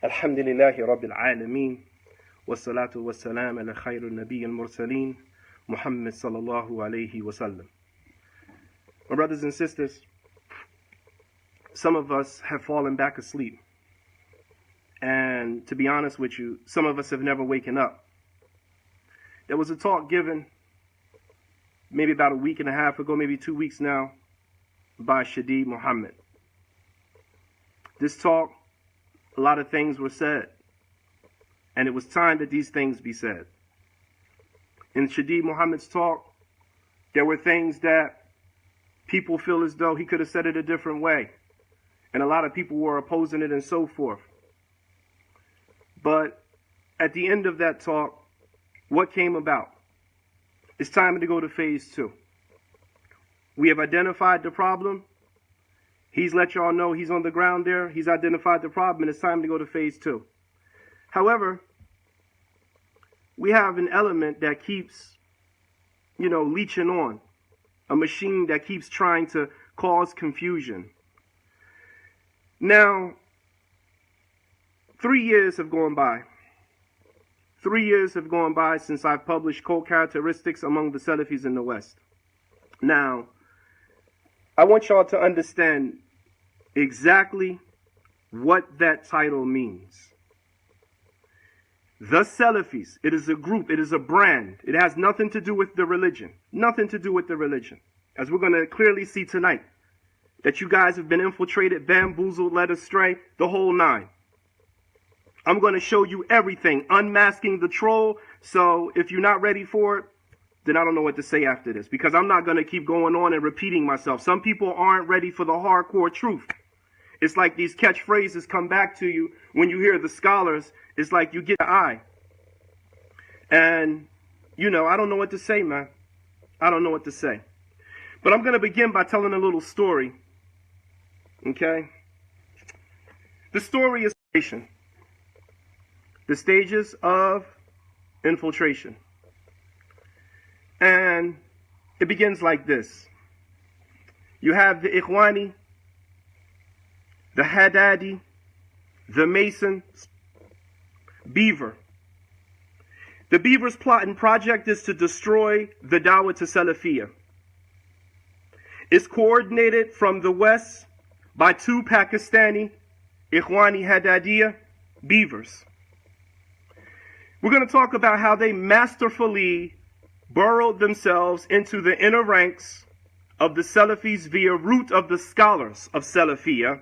Alhamdulillahi Rabbil Alameen. Wassalatu wassalam ala khayrul Nabiy al-Mursaleen. Muhammad sallallahu alayhi wa sallam. My brothers and sisters, some of us have fallen back asleep. And to be honest with you, some of us have never waken up. There was a talk given maybe about a week and a half ago, maybe 2 weeks now, by Shadi Muhammad. This talk, a lot of things were said, and it was time that these things be said. In Shadi Muhammad's talk, there were things that people feel as though he could have said it a different way, and a lot of people were opposing it and so forth. But at the end of that talk, what came about? It's time to go to phase 2. We have identified the problem. He's let y'all know he's on the ground there. He's identified the problem, and it's time to go to phase 2. However, we have an element that keeps, leeching on. A machine that keeps trying to cause confusion. Now, 3 years have gone by. 3 years have gone by since I've published Code Characteristics Among the Salafis in the West. Now, I want y'all to understand exactly what that title means. The Salafis, it is a group, it is a brand. It has nothing to do with the religion. Nothing to do with the religion. As we're going to clearly see tonight, that you guys have been infiltrated, bamboozled, led astray, the whole nine. I'm going to show you everything, unmasking the troll. So if you're not ready for it, then I don't know what to say after this, because I'm not going to keep going on and repeating myself. Some people aren't ready for the hardcore truth. It's like these catchphrases come back to you when you hear the scholars. It's like you get the eye. And, I don't know what to say, man. I don't know what to say. But I'm going to begin by telling a little story. Okay? The story is the stages of infiltration. And it begins like this. You have the Ikhwani, the Haddadi, the Mason, Beaver. The Beaver's plot and project is to destroy the Dawah to Salafiyah. It's coordinated from the West by 2 Pakistani Ikhwani Haddadiyya Beavers. We're going to talk about how they masterfully burrowed themselves into the inner ranks of the Salafis via route of the scholars of Salafiyah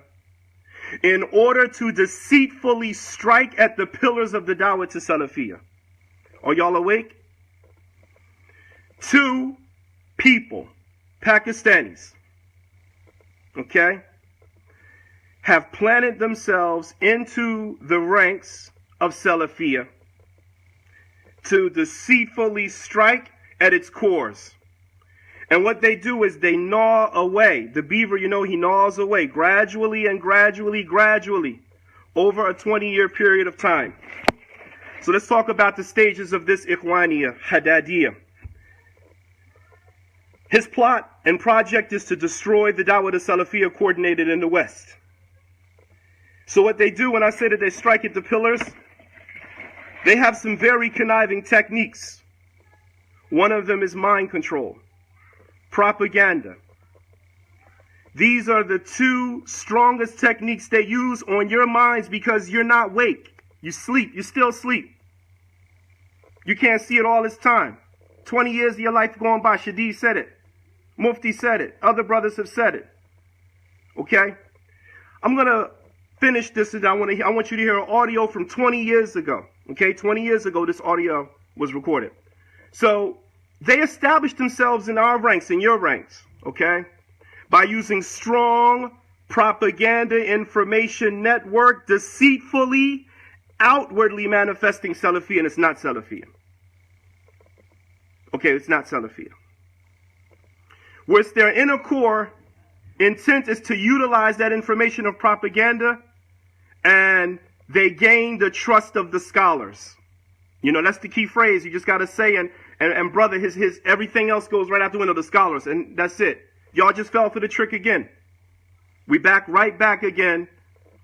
in order to deceitfully strike at the pillars of the Dawah to Salafiyah. Are y'all awake? 2 people, Pakistanis, okay, have planted themselves into the ranks of Salafiyah to deceitfully strike at its cores. And what they do is they gnaw away. The beaver, he gnaws away gradually and gradually over a 20-year period of time. So let's talk about the stages of this Ikhwaniyya, Haddadiyya. His plot and project is to destroy the Dawah to Salafiyah coordinated in the West. So what they do when I say that they strike at the pillars, they have some very conniving techniques. One of them is mind control, propaganda. These are the 2 strongest techniques they use on your minds because you're not awake. You sleep. You still sleep. You can't see it all this time. 20 years of your life going by. Shadi said it. Mufti said it. Other brothers have said it. Okay? I'm going to finish this, and I want you to hear an audio from 20 years ago. Okay? 20 years ago, this audio was recorded. So they established themselves in our ranks, in your ranks, okay, by using strong propaganda information network, deceitfully, outwardly manifesting Salafi, and it's not Salafi. Okay, it's not Salafi. Whereas their inner core intent is to utilize that information of propaganda, and they gain the trust of the scholars. That's the key phrase. You just got to say, and brother, his everything else goes right out the window, the scholars, and that's it. Y'all just fell for the trick again. We right back again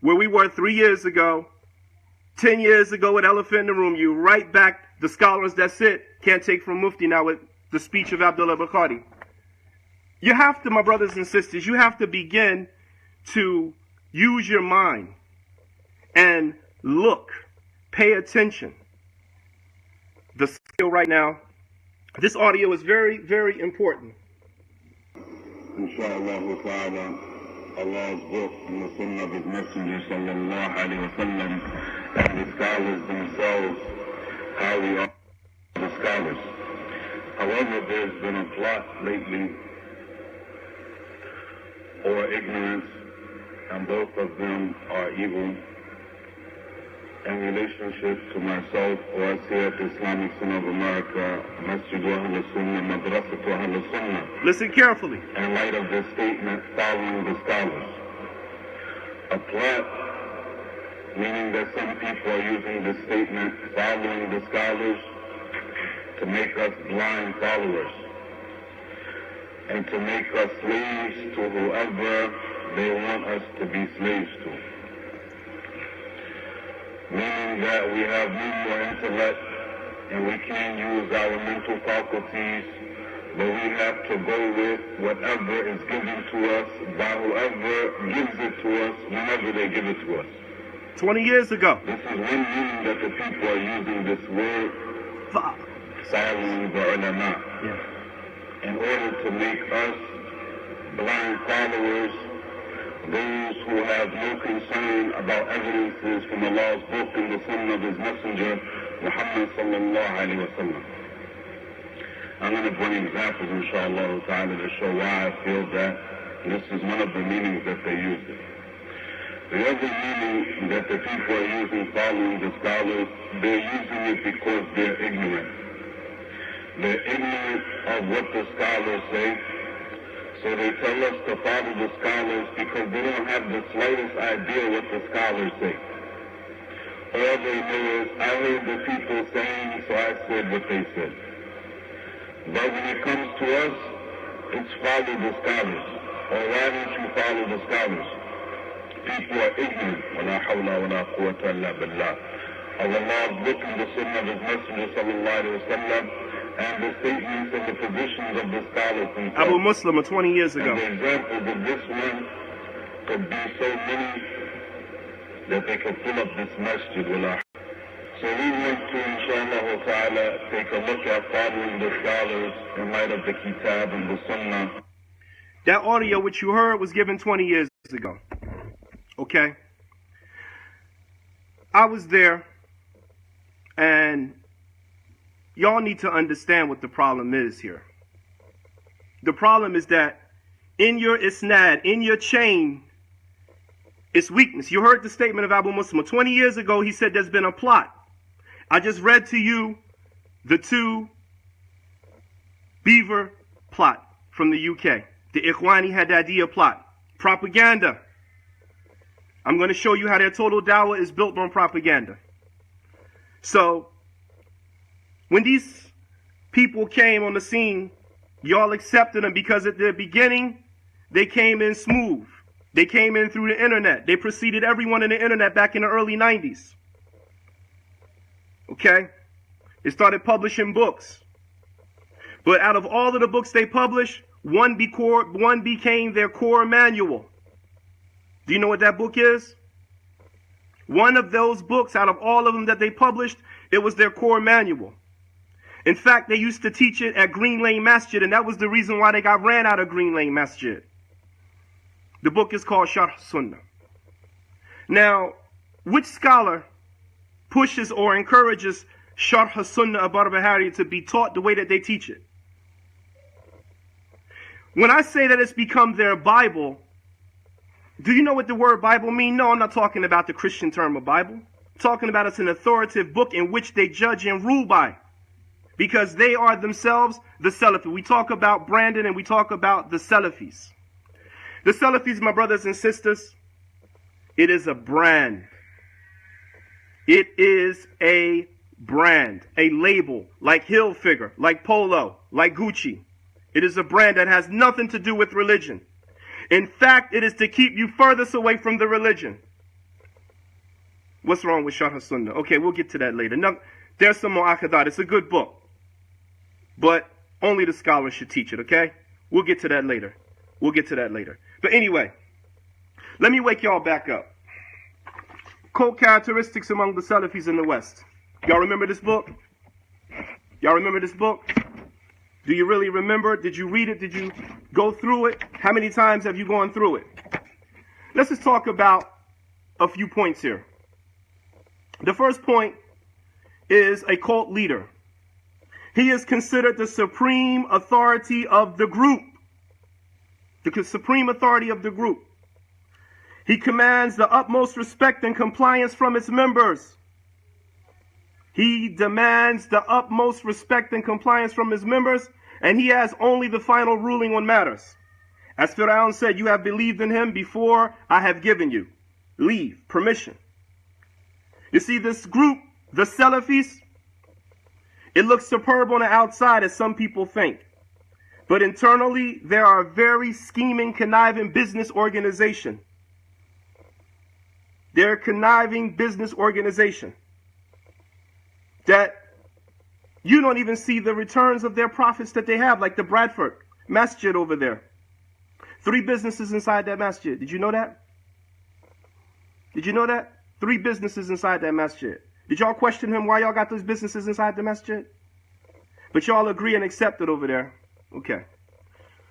where we were 3 years ago, 10 years ago with Elephant in the Room, you right back the scholars that sit, can't take from Mufti now with the speech of Abdullah Bukhari. You have to, my brothers and sisters, you have to begin to use your mind and look, pay attention. The skill right now, this audio is very, very important. Inshallah ta'ala, Allah's book and the sunnah of his messenger sallallahu alayhi wa sallam, and the scholars themselves, how we are the scholars. However, there's been a plot lately, or ignorance, and both of them are evil, in relationship to myself or us here at the Islamic Center of America, Masjid Ahl Sunnah, Madrasat Ahl Sunnah. Listen carefully. In light of this statement, following the scholars. A plot, meaning that some people are using this statement, following the scholars, to make us blind followers, and to make us slaves to whoever they want us to be slaves to. Meaning that we have no more intellect and we can't use our mental faculties, but we have to go with whatever is given to us by whoever gives it to us whenever they give it to us. 20 years ago. This is one meaning that the people are using this word, following the ulama, in order to make us blind followers, those who have no concern about evidences from Allah's book and the sunnah of his messenger, Muhammad sallallahu alayhi wa sallam. I'm going to bring examples, inshallah ta'ala, to show why I feel that this is one of the meanings that they use it. The other meaning that the people are using following the scholars, they're using it because they're ignorant. They're ignorant of what the scholars say, so they tell us to follow the scholars because they don't have the slightest idea what the scholars say. All they know is, I heard the people saying, so I said what they said. But when it comes to us, it's follow the scholars. Or why don't you follow the scholars? People are ignorant. وَلَا حَوْلَ وَلَا قُوَّةَ إِلَّا بِاللَّهِ. Of Allah's book and the sunnah of his messenger sallallahu alayhi wa sallam, and the statements and the positions of the scholars themselves. Abu Muslim 20 years ago. And the examples of this one could be so many that they could fill up this masjid. So we want to, inshallah ta'ala, take a look at following the scholars in light of the kitab and the sunnah. That audio which you heard was given 20 years ago. Okay? I was there, and y'all need to understand what the problem is here. The problem is that in your isnad, in your chain, it's weakness. You heard the statement of Abu Muslim. 20 years ago, he said there's been a plot. I just read to you the 2 Beaver plot from the UK. The Ikhwani Haddadiyya plot. Propaganda. I'm going to show you how their total dawah is built on propaganda. So, when these people came on the scene, y'all accepted them because at the beginning, they came in smooth. They came in through the internet. They preceded everyone in the internet back in the early 90s. Okay? They started publishing books. But out of all of the books they published, one became their core manual. Do you know what that book is? One of those books, out of all of them that they published, it was their core manual. In fact, they used to teach it at Green Lane Masjid, and that was the reason why they got ran out of Green Lane Masjid. The book is called Sharh Sunnah. Now, which scholar pushes or encourages Sharh Sunnah of Barbahari to be taught the way that they teach it? When I say that it's become their Bible, do you know what the word Bible means? No, I'm not talking about the Christian term of Bible. I'm talking about it's an authoritative book in which they judge and rule by. Because they are themselves the Salafi. We talk about Brandon and we talk about the Salafis. The Salafis, my brothers and sisters, it is a brand. It is a brand, a label, like Hilfiger, like Polo, like Gucci. It is a brand that has nothing to do with religion. In fact, it is to keep you furthest away from the religion. What's wrong with Sharh Sunnah? Okay, we'll get to that later. Now, there's some mu'akadat. It's a good book, but only the scholars should teach it, okay? We'll get to that later. We'll get to that later. But anyway, let me wake y'all back up. Cult characteristics among the Salafis in the West. Y'all remember this book? Y'all remember this book? Do you really remember? Did you read it? Did you go through it? How many times have you gone through it? Let's just talk about a few points here. The first point is a cult leader. He is considered the supreme authority of the group. The supreme authority of the group. He commands the utmost respect and compliance from its members. He demands the utmost respect and compliance from his members, and he has only the final ruling on matters. As Fir'aun said, you have believed in him before I have given you leave, permission. You see, this group, the Salafis, it looks superb on the outside as some people think. But internally, they are a very scheming, conniving business organization. They're a conniving business organization that you don't even see the returns of their profits that they have, like the Bradford Masjid over there. 3 businesses inside that masjid. Did you know that? Did you know that? 3 businesses inside that masjid. Did y'all question him why y'all got those businesses inside the masjid? But y'all agree and accept it over there. Okay.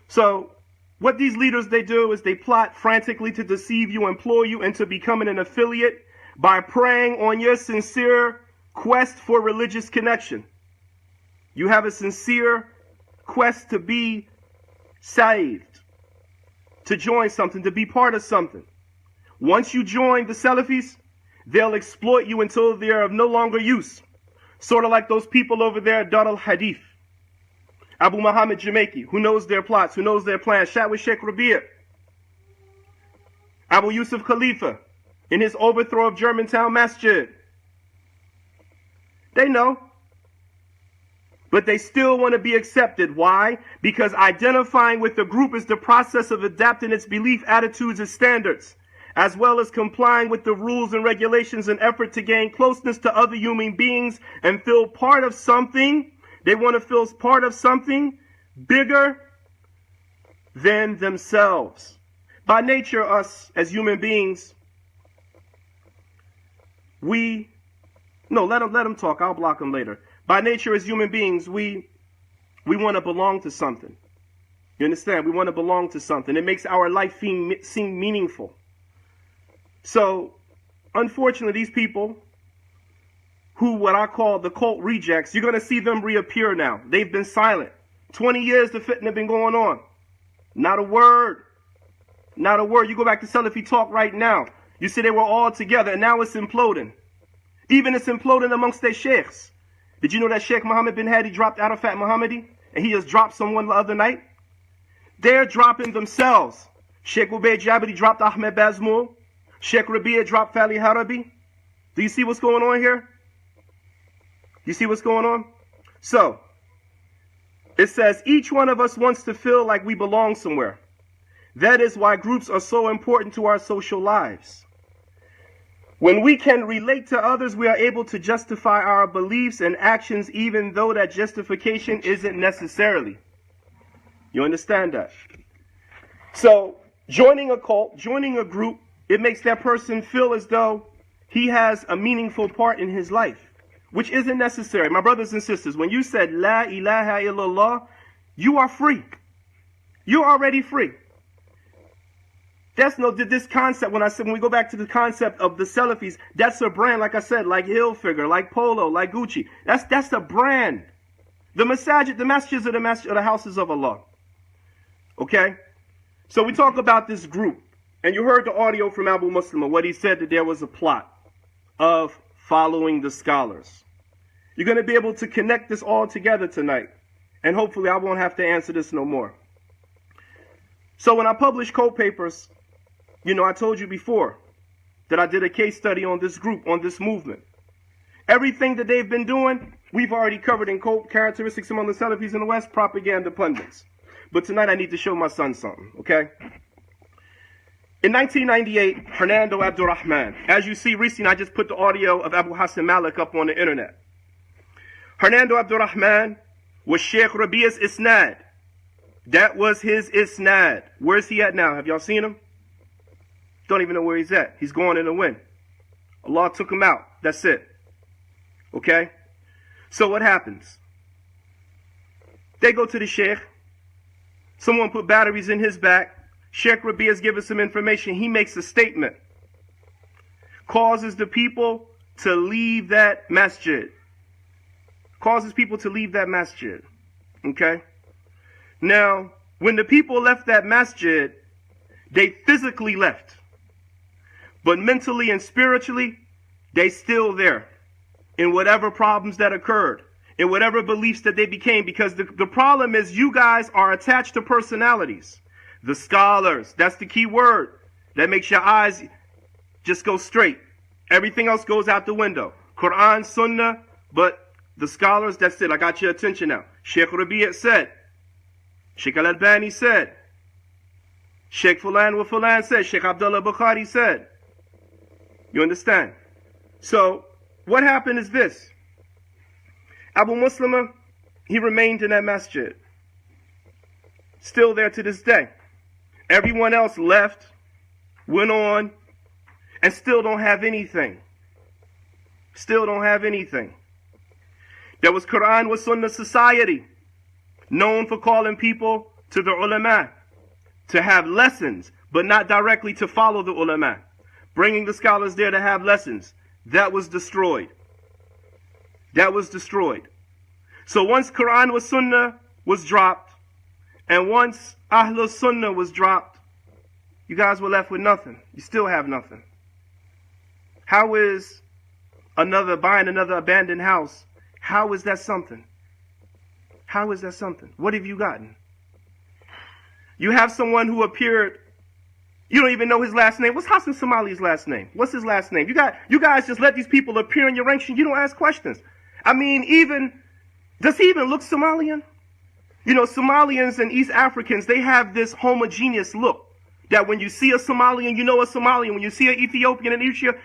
So what these leaders, they do is they plot frantically to deceive you, employ you into becoming an affiliate by preying on your sincere quest for religious connection. You have a sincere quest to be saved, to join something, to be part of something. Once you join the Salafis, they'll exploit you until they're of no longer use. Sort of like those people over there at Dar al-Hadith. Abu Muhammad Jamaica, who knows their plots, who knows their plans. Shat with Sheikh Rabi'. Abu Yusuf Khalifa, in his overthrow of Germantown Masjid. They know. But they still want to be accepted. Why? Because identifying with the group is the process of adapting its belief, attitudes, and standards, as well as complying with the rules and regulations in effort to gain closeness to other human beings and feel part of something. They want to feel part of something bigger than themselves. By nature, us as human beings, let them talk. I'll block them later. By nature, as human beings, we want to belong to something. You understand? We want to belong to something. It makes our life seem meaningful. So, unfortunately, these people, who what I call the cult rejects, you're going to see them reappear now. They've been silent. 20 years the fitna been going on. Not a word. Not a word. You go back to Salafi talk right now. You see they were all together, and now it's imploding. Even it's imploding amongst their sheikhs. Did you know that Sheikh Mohammed bin Hadi dropped Arafat Muhammadi? And he just dropped someone the other night? They're dropping themselves. Sheikh Ubayd Jabari dropped Ahmed Bazmoul. Sheikh Rabi' dropped Fali Harabi. Do you see what's going on here? You see what's going on? So, it says, each one of us wants to feel like we belong somewhere. That is why groups are so important to our social lives. When we can relate to others, we are able to justify our beliefs and actions, even though that justification isn't necessarily. You understand that? So, joining a cult, joining a group, it makes that person feel as though he has a meaningful part in his life, which isn't necessary. My brothers and sisters, when you said, La ilaha illallah, you are free. You're already free. That's this concept, when we go back to the concept of the Salafis, that's a brand, like I said, like Hilfiger, like Polo, like Gucci. That's the brand. The masjids are the houses of Allah. Okay? So we talk about this group, and you heard the audio from Abu Muslim, what he said, that there was a plot of following the scholars. You're going to be able to connect this all together tonight, and hopefully I won't have to answer this no more. So when I publish code papers, I told you before that I did a case study on this group, on this movement. Everything that they've been doing, we've already covered in cult characteristics among the Salafis in the West, propaganda pundits. But tonight I need to show my son something, okay? In 1998, Hernando Abdurrahman. As you see recently, I just put the audio of Abu Hassan Malik up on the internet. Hernando Abdurrahman was Sheikh Rabia's isnad. That was his isnad. Where's he at now? Have y'all seen him? Don't even know where he's at. He's going in the wind. Allah took him out. That's it. Okay? So what happens? They go to the Sheikh. Someone put batteries in his back. Sheikh Rabia's given some information. He makes a statement. Causes the people to leave that masjid. Causes people to leave that masjid. Okay? Now, when the people left that masjid, they physically left. But mentally and spiritually, they still there. In whatever problems that occurred. In whatever beliefs that they became. Because the problem is you guys are attached to personalities. The scholars, that's the key word. That makes your eyes just go straight. Everything else goes out the window. Quran, Sunnah, but the scholars, that's it. I got your attention now. Sheikh Rabi' said. Sheikh Al-Albani said. Sheikh Fulan wa Fulan said. Sheikh Abdullah Bukhari said. You understand? So, what happened is this. Abu Muslima, he remained in that masjid. Still there to this day. Everyone else left, went on, and still don't have anything. Still don't have anything. There was Quran wa Sunnah Society, known for calling people to the ulama, to have lessons, but not directly to follow the ulama. Bringing the scholars there to have lessons. That was destroyed. That was destroyed. So once Quran wa Sunnah was dropped, and once Ahlul Sunnah was dropped, you guys were left with nothing. You still have nothing. How is buying another abandoned house, how is that something? How is that something? What have you gotten? You have someone who appeared, you don't even know his last name. What's Hassan Somali's last name? What's his last name? You guys just let these people appear in your ranks and you don't ask questions. I mean, does he even look Somalian? You know, Somalians and East Africans, they have this homogeneous look. That when you see a Somalian, you know a Somalian. When you see an Ethiopian and Eritrea,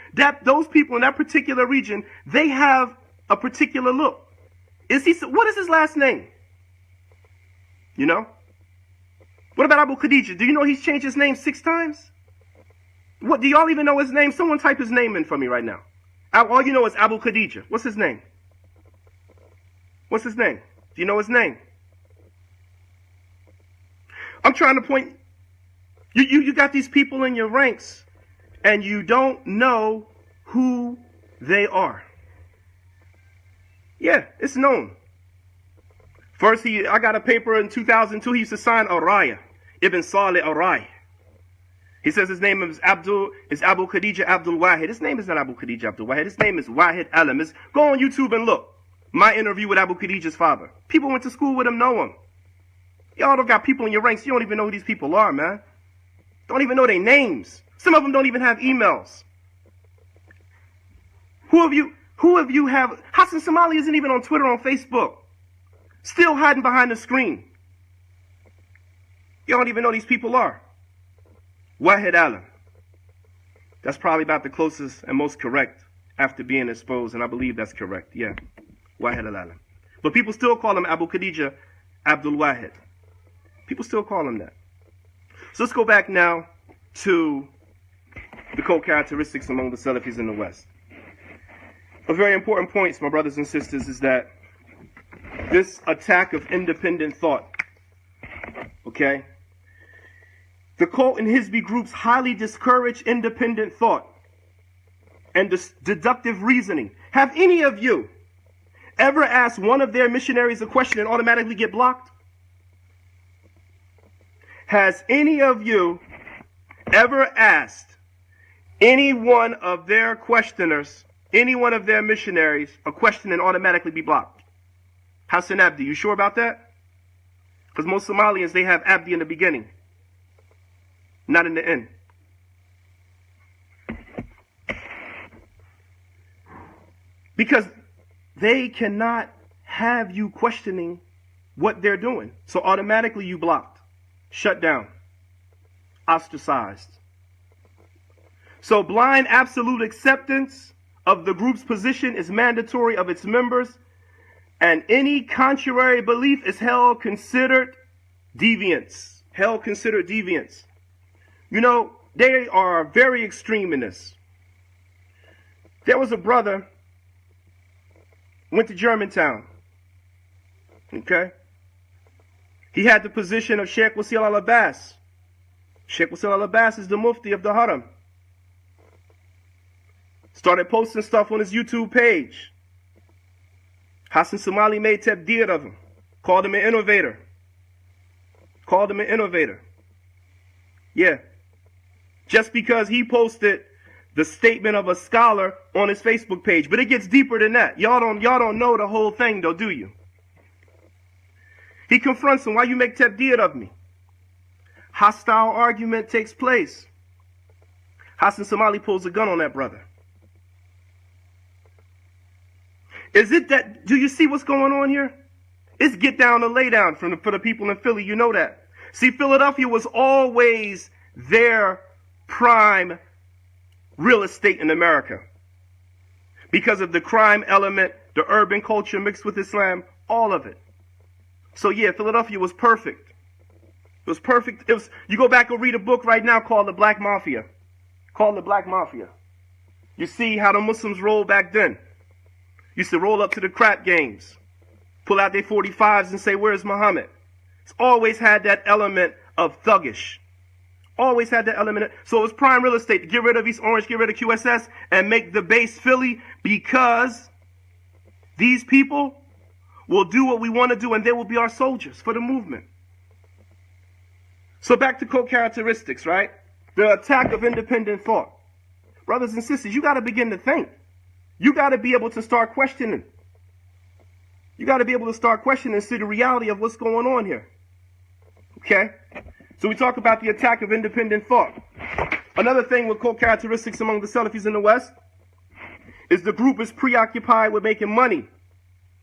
those people in that particular region, they have a particular look. What is his last name? You know? What about Abu Khadija? Do you know he's changed his name 6 times? What, do y'all even know his name? Someone type his name in for me right now. All you know is Abu Khadija. What's his name? What's his name? Do you know his name? I'm trying to point. You got these people in your ranks, and you don't know who they are. Yeah, it's known. First, I got a paper in 2002. He used to sign Araya, Ibn Salih Araya. He says his name is Abu Khadija Abdul Wahid. His name is not Abu Khadija Abdul Wahid. His name is Wahid Alam. Go on YouTube and look. My interview with Abu Khadija's father. People went to school with him, know him. Y'all don't got people in your ranks. You don't even know who these people are, man. Don't even know their names. Some of them don't even have emails. Who of you have? Hassan Somali isn't even on Twitter, on Facebook. Still hiding behind the screen. You don't even know these people are. Wahid Alam. That's probably about the closest and most correct after being exposed, and I believe that's correct. Yeah. Wahid Alam. But people still call him Abu Khadija Abdul Wahid. People still call him that. So let's go back now to the core characteristics among the Salafis in the West. A very important point, my brothers and sisters, is that this attack of independent thought, okay? The cult and Hizbi groups highly discourage independent thought and deductive reasoning. Have any of you ever asked one of their missionaries a question and automatically get blocked? Has any of you ever asked any one of their questioners, any one of their missionaries, a question and automatically be blocked? Hassan Abdi, you sure about that? Because most Somalians, they have Abdi in the beginning, not in the end. Because they cannot have you questioning what they're doing. So automatically you blocked, shut down, ostracized. So blind absolute acceptance of the group's position is mandatory of its members, and any contrary belief is held considered deviance. Held considered deviance. You know, they are very extreme in this. There was a brother, went to Germantown. Okay? He had the position of Sheikh Wasil al-Abbas. Sheikh Wasil al-Abbas is the mufti of the Haram. Started posting stuff on his YouTube page. Hassan Somali made tabdir of him. Called him an innovator. Called him an innovator. Yeah. Just because he posted the statement of a scholar on his Facebook page. But it gets deeper than that. Y'all don't know the whole thing though, do you? He confronts him. Why you make tabdir of me? Hostile argument takes place. Hassan Somali pulls a gun on that brother. Is it that, do you see what's going on here? It's get down and lay down for the people in Philly. You know that. See, Philadelphia was always their prime real estate in America. Because of the crime element, the urban culture mixed with Islam, all of it. So yeah, Philadelphia was perfect. It was perfect. You go back and read a book right now called The Black Mafia. Called The Black Mafia. You see how the Muslims rolled back then. Used to roll up to the crap games, pull out their 45s and say, where's Muhammad? It's always had that element of thuggish. Always had that element. So it was prime real estate to get rid of East Orange, get rid of QSS, and make the base Philly, because these people will do what we want to do and they will be our soldiers for the movement. So back to core characteristics, right? The attack of independent thought. Brothers and sisters, you got to begin to think. You got to be able to start questioning. You got to be able to start questioning and see the reality of what's going on here. Okay? So we talk about the attack of independent thought. Another thing with core characteristics among the Salafis in the West is the group is preoccupied with making money.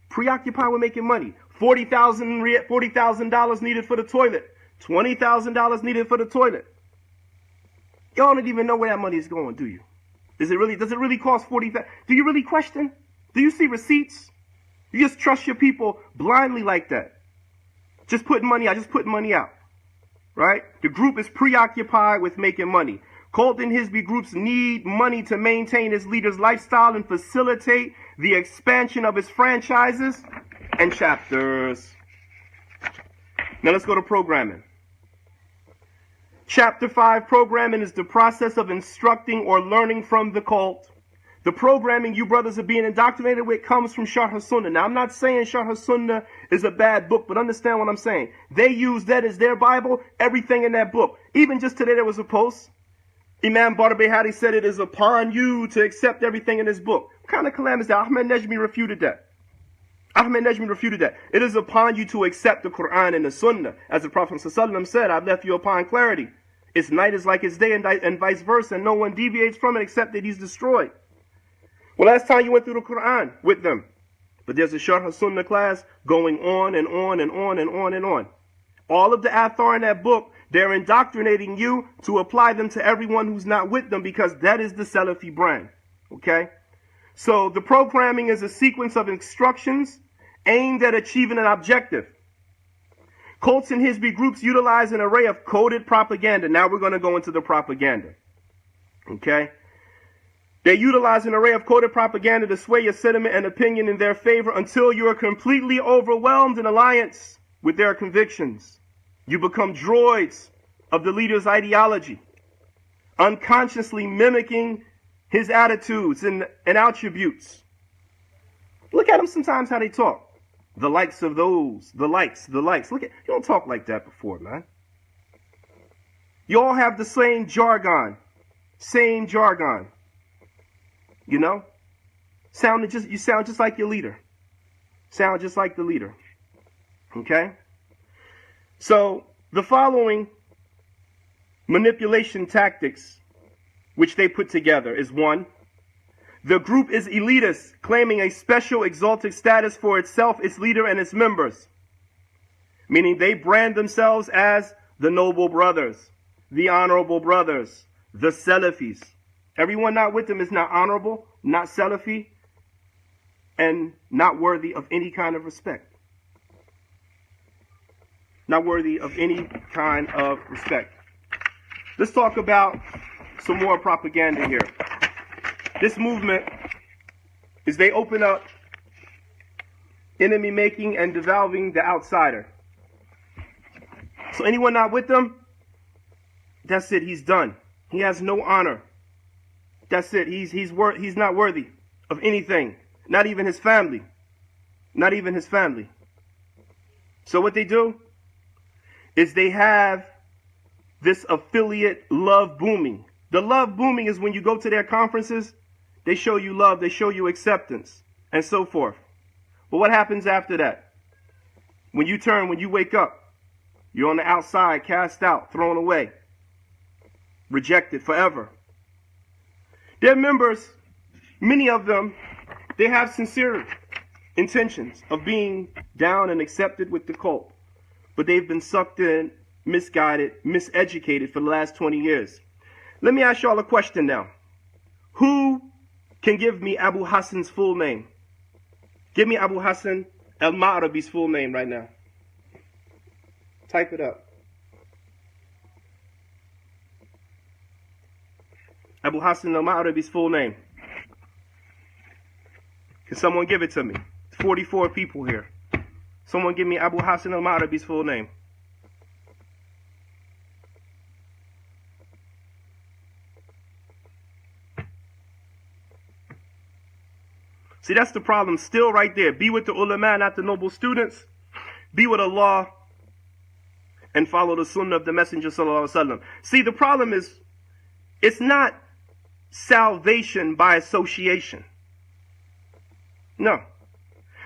Preoccupied with making money. $40,000 needed for the toilet. $20,000 needed for the toilet. Y'all don't even know where that money is going, do you? Does it really cost $40,000? Do you really question? Do you see receipts? You just trust your people blindly like that. Just putting money out, just putting money out. Right? The group is preoccupied with making money. Cult and Hizbi groups need money to maintain its leader's lifestyle and facilitate the expansion of his franchises and chapters. Now let's go to programming. Chapter 5, programming is the process of instructing or learning from the cult. The programming you brothers are being indoctrinated with comes from Sharh Sunnah. Now, I'm not saying Sharh Sunnah is a bad book, but understand what I'm saying. They use that as their Bible, everything in that book. Even just today there was a post. Imam Barbehari said it is upon you to accept everything in this book. What kind of kalam is that? Ahmed Najmi refuted that. Ahmed Najmi refuted that. It is upon you to accept the Quran and the Sunnah. As the Prophet ﷺ said, I've left you upon clarity. Its night is like its day and vice versa, and no one deviates from it except that he's destroyed. Well, last time you went through the Quran with them. But there's a Sharh Sunnah class going on and on and on and on and on. All of the athar in that book, they're indoctrinating you to apply them to everyone who's not with them, because that is the Salafi brand. Okay? So the programming is a sequence of instructions aimed at achieving an objective. Cults and Hizbi groups utilize an array of coded propaganda. Now we're going to go into the propaganda. Okay? They utilize an array of coded propaganda to sway your sentiment and opinion in their favor until you are completely overwhelmed in alliance with their convictions. You become droids of the leader's ideology, unconsciously mimicking his attitudes and attributes. Look at them sometimes how they talk. The likes of those, the likes. Look at, you don't talk like that before, man. You all have the same jargon. You know? You sound just like your leader. Sound just like the leader. Okay? So, the following manipulation tactics which they put together is: 1, the group is elitist, claiming a special exalted status for itself, its leader, and its members. Meaning they brand themselves as the noble brothers, the honorable brothers, the Salafis. Everyone not with them is not honorable, not Salafi, and not worthy of any kind of respect. Not worthy of any kind of respect. Let's talk about some more propaganda here. This movement is they open up enemy making and devaluing the outsider. So anyone not with them, that's it, he's done. He has no honor. That's it, he's not worthy of anything. Not even his family. Not even his family. So what they do is they have this affiliate love booming. The love booming is when you go to their conferences, they show you love, they show you acceptance, and so forth. But what happens after that? When you wake up, you're on the outside, cast out, thrown away, rejected forever. Their members, many of them, they have sincere intentions of being down and accepted with the cult. But they've been sucked in, misguided, miseducated for the last 20 years. Let me ask y'all a question now. Who can give me Abu Hassan's full name? Give me Abu Hassan al-Ma'rabi's full name right now. Type it up. Abu Hassan al-Ma'rabi's full name. Can someone give it to me? 44 people here. Someone give me Abu Hassan al-Ma'rabi's full name. See, that's the problem still right there. Be with the ulama, not the noble students. Be with Allah and follow the sunnah of the Messenger sallallahu alaihi wasallam. See, the problem is, it's not salvation by association. No.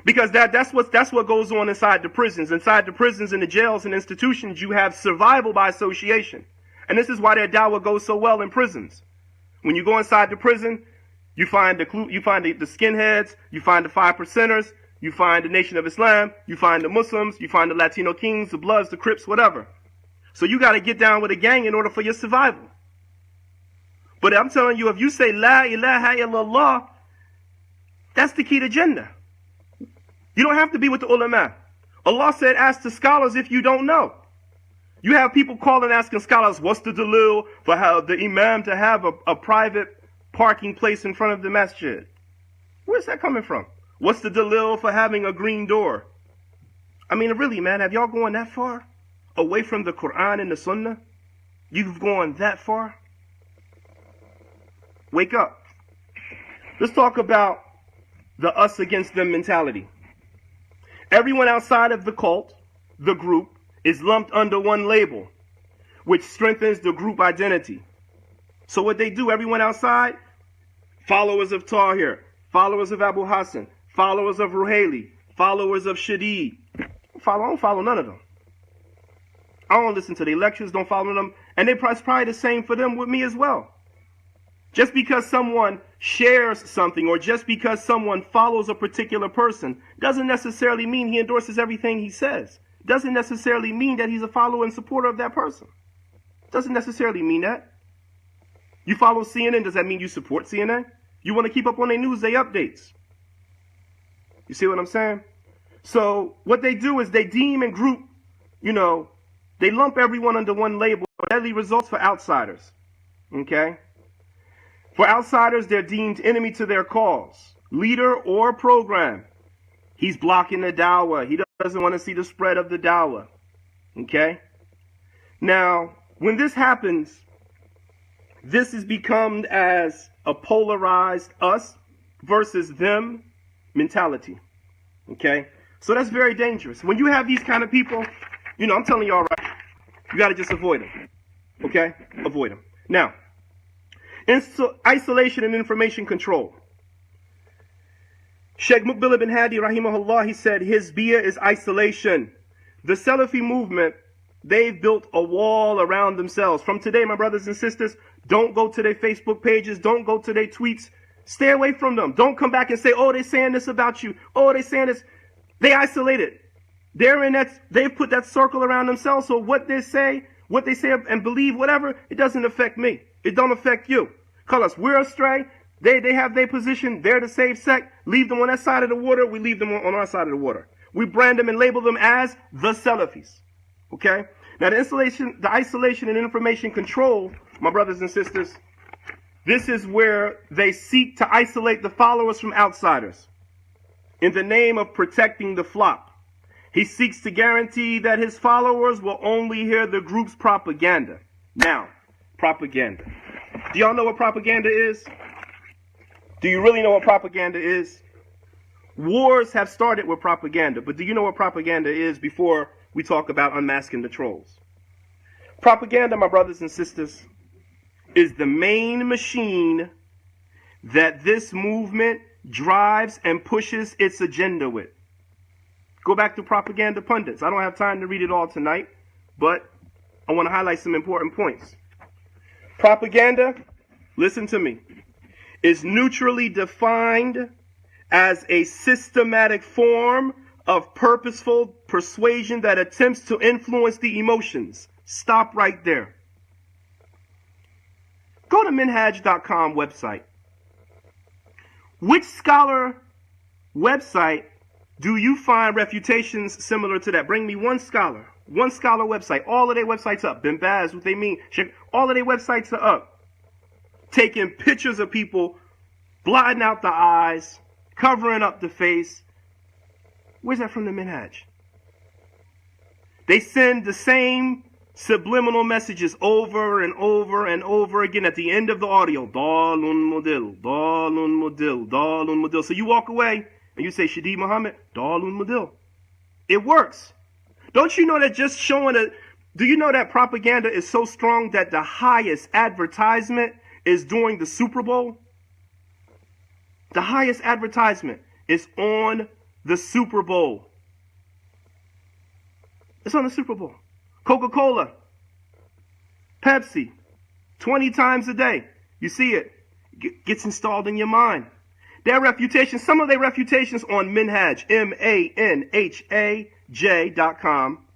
Because that's what goes on inside the prisons. Inside the prisons and the jails and institutions, you have survival by association. And this is why their dawah goes so well in prisons. When you go inside the prison, you find the skinheads, you find the 5%ers, you find the Nation of Islam, you find the Muslims, you find the Latino Kings, the Bloods, the Crips, whatever. So you got to get down with a gang in order for your survival. But I'm telling you, if you say La ilaha illallah, that's the key to Jannah. You don't have to be with the ulama. Allah said, ask the scholars if you don't know. You have people calling asking scholars, what's the dalil for how the imam to have a private parking place in front of the masjid? Where's that coming from? What's the dalil for having a green door? I mean, really, man, have y'all gone that far? Away from the Quran and the Sunnah? You've gone that far? Wake up. Let's talk about the us against them mentality. Everyone outside of the cult, the group, is lumped under one label, which strengthens the group identity. So what they do, everyone outside, followers of Tahir, followers of Abu Hassan, followers of Ruhaili, followers of Shadid. I don't follow none of them. I don't listen to their lectures, don't follow them. And it's probably the same for them with me as well. Just because someone shares something or just because someone follows a particular person doesn't necessarily mean he endorses everything he says. Doesn't necessarily mean that he's a follower and supporter of that person. Doesn't necessarily mean that. You follow CNN, does that mean you support CNN? You want to keep up on their news, their updates. You see what I'm saying? So what they do is they deem and group, they lump everyone under one label. Deadly results for outsiders. Okay? For outsiders, they're deemed enemy to their cause, leader or program. He's blocking the dawah. He doesn't want to see the spread of the dawah. Okay? Now, when this happens, this is become as a polarized us versus them mentality. Okay? So that's very dangerous. When you have these kind of people, I'm telling you all right, you got to just avoid them. Okay? Avoid them. Now, isolation and information control. Sheikh Muqbil ibn Hadi, rahimahullah, he said, Hizbiyah is isolation. The Salafi movement, they've built a wall around themselves. From today, my brothers and sisters, don't go to their Facebook pages. Don't go to their tweets. Stay away from them. Don't come back and say, oh, they're saying this about you. Oh, they're saying this. They isolated. They've put that circle around themselves. So what they say and believe, whatever, it doesn't affect me. It don't affect you. Colors, we're astray. They have their position. They're the saved sect. Leave them on that side of the water. We leave them on our side of the water. We brand them and label them as the Salafis. Okay? Now, the isolation and information control, my brothers and sisters, this is where they seek to isolate the followers from outsiders in the name of protecting the flock. He seeks to guarantee that his followers will only hear the group's propaganda. Now, propaganda. Do y'all know what propaganda is? Do you really know what propaganda is? Wars have started with propaganda, but do you know what propaganda is before we talk about unmasking the trolls? Propaganda, my brothers and sisters, is the main machine that this movement drives and pushes its agenda with. Go back to propaganda pundits. I don't have time to read it all tonight, but I want to highlight some important points. Propaganda, listen to me, is neutrally defined as a systematic form of purposeful persuasion that attempts to influence the emotions. Stop right there. Go to minhaj.com website. Which scholar website do you find refutations similar to that? Bring me one scholar website. All of their websites up. Bin Baz, what they mean. All of their websites are up. Taking pictures of people, blotting out the eyes, covering up the face. Where's that from the Minhaj? They send the same subliminal messages over and over and over again at the end of the audio. Dalun Mudil, Dalun Mudil, Dalun Mudil. So you walk away and you say, Shadi Muhammad, Dalun Mudil. It works. Don't you know that just showing it? Do you know that propaganda is so strong that the highest advertisement is during the Super Bowl? The highest advertisement is on the Super Bowl. It's on the Super Bowl. Coca-Cola, Pepsi, 20 times a day. You see it. Gets installed in your mind. Their refutations, some of their refutations on Minhaj, MANHAJ.com.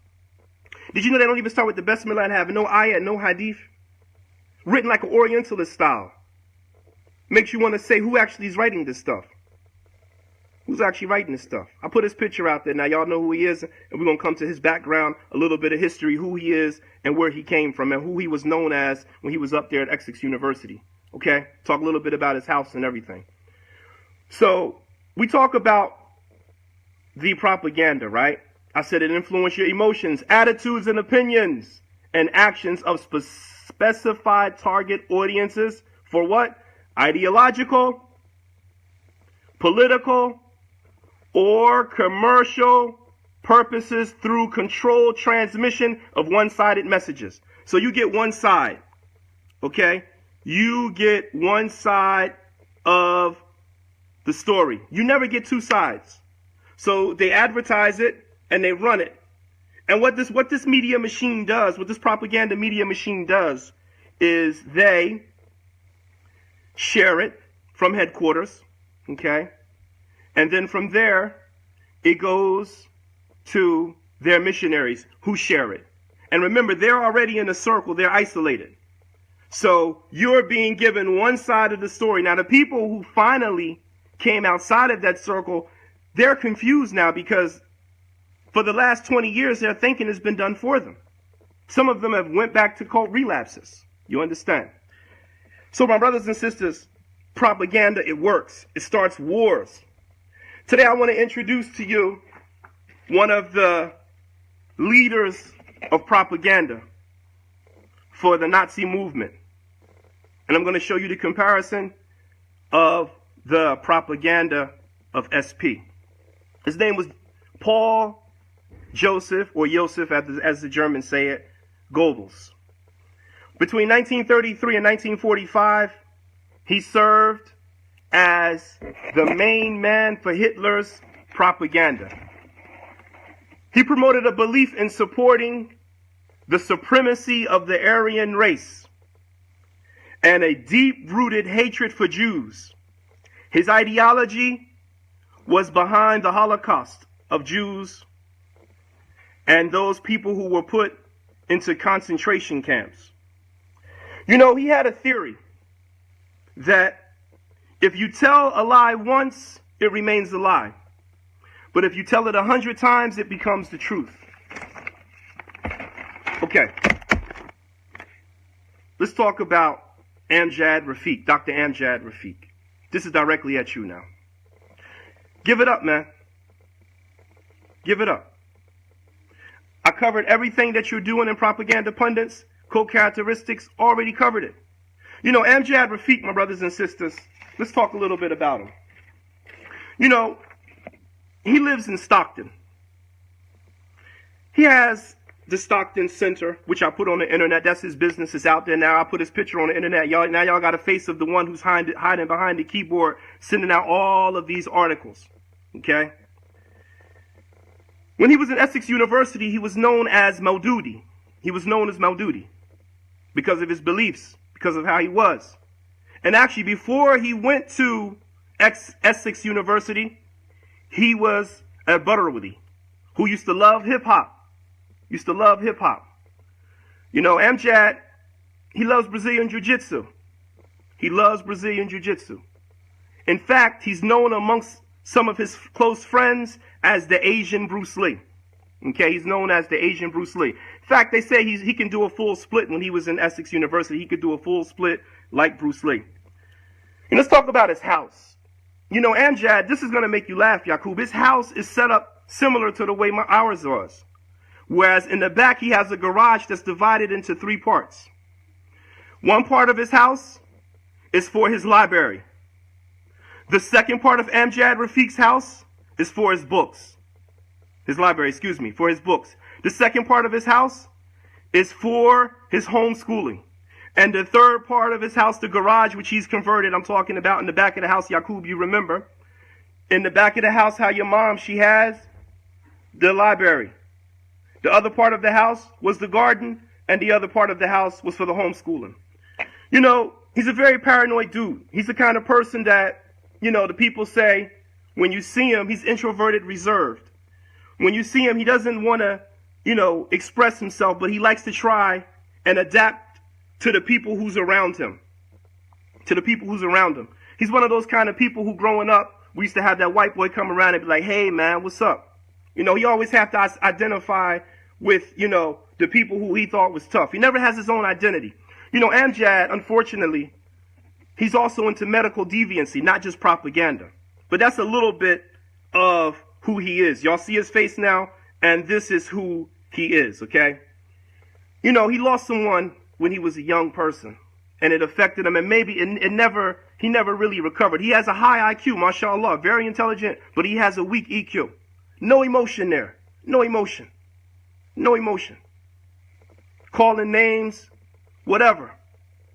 Did you know they don't even start with the Bismillah and have no ayah, no hadith? Written like an Orientalist style. Makes you want to say, who actually is writing this stuff? Who's actually writing this stuff? I put his picture out there. Now y'all know who he is, and we're going to come to his background, a little bit of history, who he is, and where he came from, and who he was known as when he was up there at Essex University. Okay? Talk a little bit about his house and everything. So, we talk about the propaganda, right? I said it influences your emotions, attitudes, and opinions, and actions of specified target audiences for what? Ideological, political, or commercial purposes through controlled transmission of one-sided messages. So you get one side, okay? You get one side of the story. You never get two sides. So they advertise it and they run it. And what this media machine does, what this propaganda media machine does, is they share it from headquarters, okay? And then from there, it goes to their missionaries who share it. And remember, they're already in a circle. They're isolated. So you're being given one side of the story. Now, the people who finally came outside of that circle, they're confused now because for the last 20 years, their thinking has been done for them. Some of them have went back to cult relapses. You understand? So my brothers and sisters, propaganda, it works. It starts wars. Today I want to introduce to you one of the leaders of propaganda for the Nazi movement. And I'm going to show you the comparison of the propaganda of SP. His name was Paul Joseph, or Joseph as the Germans say it, Goebbels. Between 1933 and 1945, he served as the main man for Hitler's propaganda. He promoted a belief in supporting the supremacy of the Aryan race and a deep-rooted hatred for Jews. His ideology was behind the Holocaust of Jews and those people who were put into concentration camps. You know, he had a theory that if you tell a lie once, it remains a lie. But if you tell it 100 times, it becomes the truth. Okay. Let's talk about Amjad Rafiq, Dr. Amjad Rafiq. This is directly at you now. Give it up, man. Give it up. I covered everything that you're doing in Propaganda Pundits, core characteristics, already covered it. You know, Amjad Rafiq, my brothers and sisters, let's talk a little bit about him. You know, he lives in Stockton. He has the Stockton Center, which I put on the internet. That's his business. It's out there now. I put his picture on the internet. Now y'all got a face of the one who's hiding behind the keyboard, sending out all of these articles. Okay? When he was at Essex University, he was known as Maududi. He was known as Maududi because of his beliefs, because of how he was. And actually, before he went to Essex University, he was a Butterworthy who used to love hip-hop. Used to love hip-hop. You know, Amjad, he loves Brazilian Jiu-Jitsu. He loves Brazilian Jiu-Jitsu. In fact, he's known amongst some of his close friends as the Asian Bruce Lee. Okay, he's known as the Asian Bruce Lee. In fact, they say he can do a full split when he was in Essex University. He could do a full split like Bruce Lee. And let's talk about his house. You know, Amjad, this is going to make you laugh, Yaqub. His house is set up similar to the way ours was. Whereas in the back, he has a garage that's divided into 3 parts. One part of his house is for his library. The second part of Amjad Rafiq's house is for his books. His library, excuse me, for his books. The second part of his house is for his homeschooling. And the third part of his house, the garage, which he's converted, I'm talking about in the back of the house, Yaqub, you remember. In the back of the house, how your mom, she has the library. The other part of the house was the garden, and the other part of the house was for the homeschooling. You know, he's a very paranoid dude. He's the kind of person that, you know, the people say, when you see him, he's introverted, reserved. When you see him, he doesn't want to, you know, express himself, but he likes to try and adapt to the people who's around him. To the people who's around him. He's one of those kind of people who, growing up, we used to have that white boy come around and be like, hey, man, what's up? You know, he always have to identify with, you know, the people who he thought was tough. He never has his own identity. You know, Amjad, unfortunately, he's also into medical deviancy, not just propaganda. But that's a little bit of who he is. Y'all see his face now, and this is who he is, okay? You know, he lost someone when he was a young person, and it affected him, and maybe he never really recovered. He has a high IQ, mashallah, very intelligent, but he has a weak EQ. No emotion there. No emotion. No emotion. Calling names, whatever.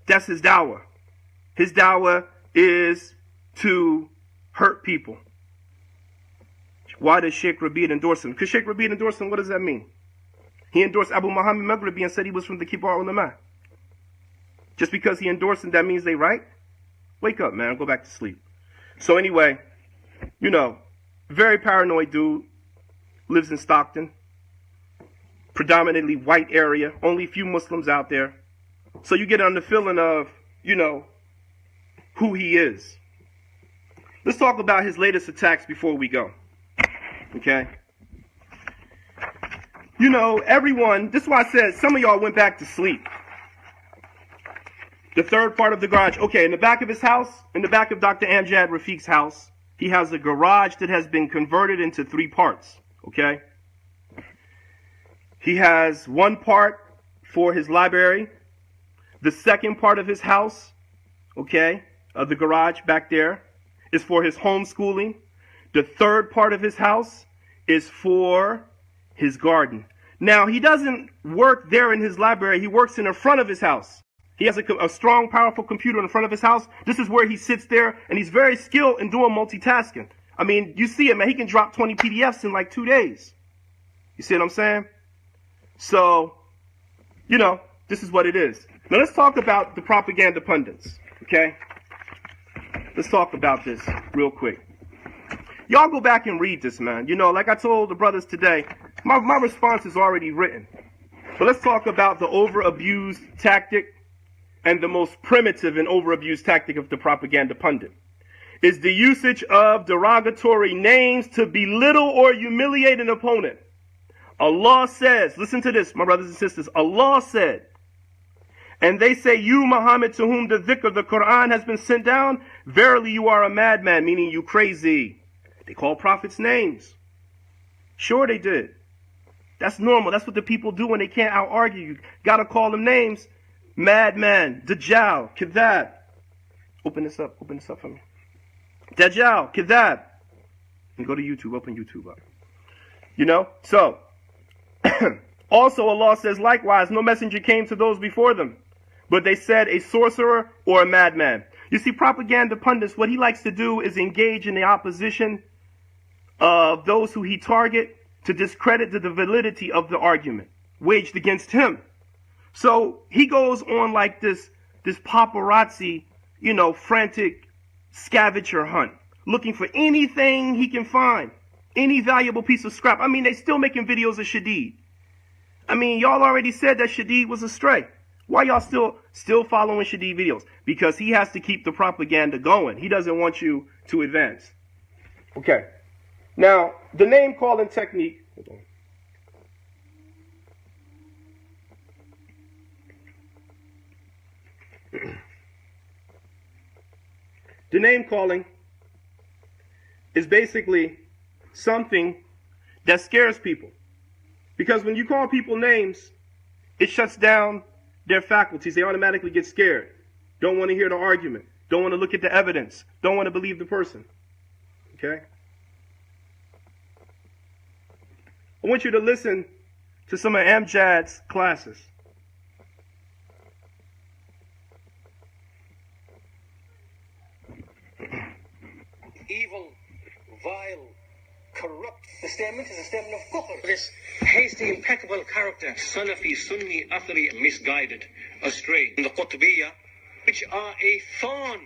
That's his dawah. His dawah is to hurt people. Why does Sheikh Rabi' endorse him? Because Sheikh Rabi' endorsed him, what does that mean? He endorsed Abu Muhammad Maghribi and said he was from the Kibar Ulama. Just because he endorsed him, that means they right? Wake up, man. Go back to sleep. So anyway, you know, very paranoid dude. Lives in Stockton. Predominantly white area. Only a few Muslims out there. So you get on the feeling of, you know, who he is. Let's talk about his latest attacks before we go. Okay? You know, everyone, this is why I said some of y'all went back to sleep. The third part of the garage. Okay, in the back of his house, in the back of Dr. Amjad Rafiq's house, he has a garage that has been converted into 3 parts. Okay? He has one part for his library. The second part of his house, okay, of the garage back there, is for his homeschooling. The third part of his house is for his garden. Now, he doesn't work there in his library. He works in the front of his house. He has a strong, powerful computer in the front of his house. This is where he sits there, and he's very skilled in doing multitasking. I mean, you see it, man. He can drop 20 PDFs in like 2 days. You see what I'm saying? So, you know, this is what it is. Now, let's talk about the propaganda pundits, okay? Let's talk about this real quick. Y'all go back and read this, man. You know, like I told the brothers today, my response is already written. But let's talk about the over-abused tactic and the most primitive and overabused tactic of the propaganda pundit is the usage of derogatory names to belittle or humiliate an opponent. Allah says, listen to this, my brothers and sisters, Allah said, and they say, you, Muhammad, to whom the dhikr, the Quran, has been sent down, verily you are a madman, meaning you crazy. They call prophets names. Sure they did. That's normal. That's what the people do when they can't out-argue. You gotta call them names. Madman, Dajjal, Kadhab. Open this up for me. Dajjal, Kadhab. And go to YouTube, open YouTube up. You know, so, also Allah says, likewise, no messenger came to those before them, but they said a sorcerer or a madman. You see, propaganda pundits, what he likes to do is engage in the opposition of those who he target to discredit the validity of the argument waged against him. So he goes on like this paparazzi, you know, frantic scavenger hunt, looking for anything he can find, any valuable piece of scrap. I mean, they still making videos of Shadid. I mean, y'all already said that Shadid was astray. Why y'all still following Shadid videos? Because he has to keep the propaganda going. He doesn't want you to advance. Okay. Now, the name calling technique. The name calling is basically something that scares people. Because when you call people names, it shuts down their faculties. They automatically get scared. Don't want to hear the argument. Don't want to look at the evidence. Don't want to believe the person. Okay? I want you to listen to some of Amjad's classes. Evil, vile, corrupt. The statement is a statement of kufr. This hasty, impeccable character, Salafi, Sunni, Athari, misguided, astray. The Qutbiyah, which are a thorn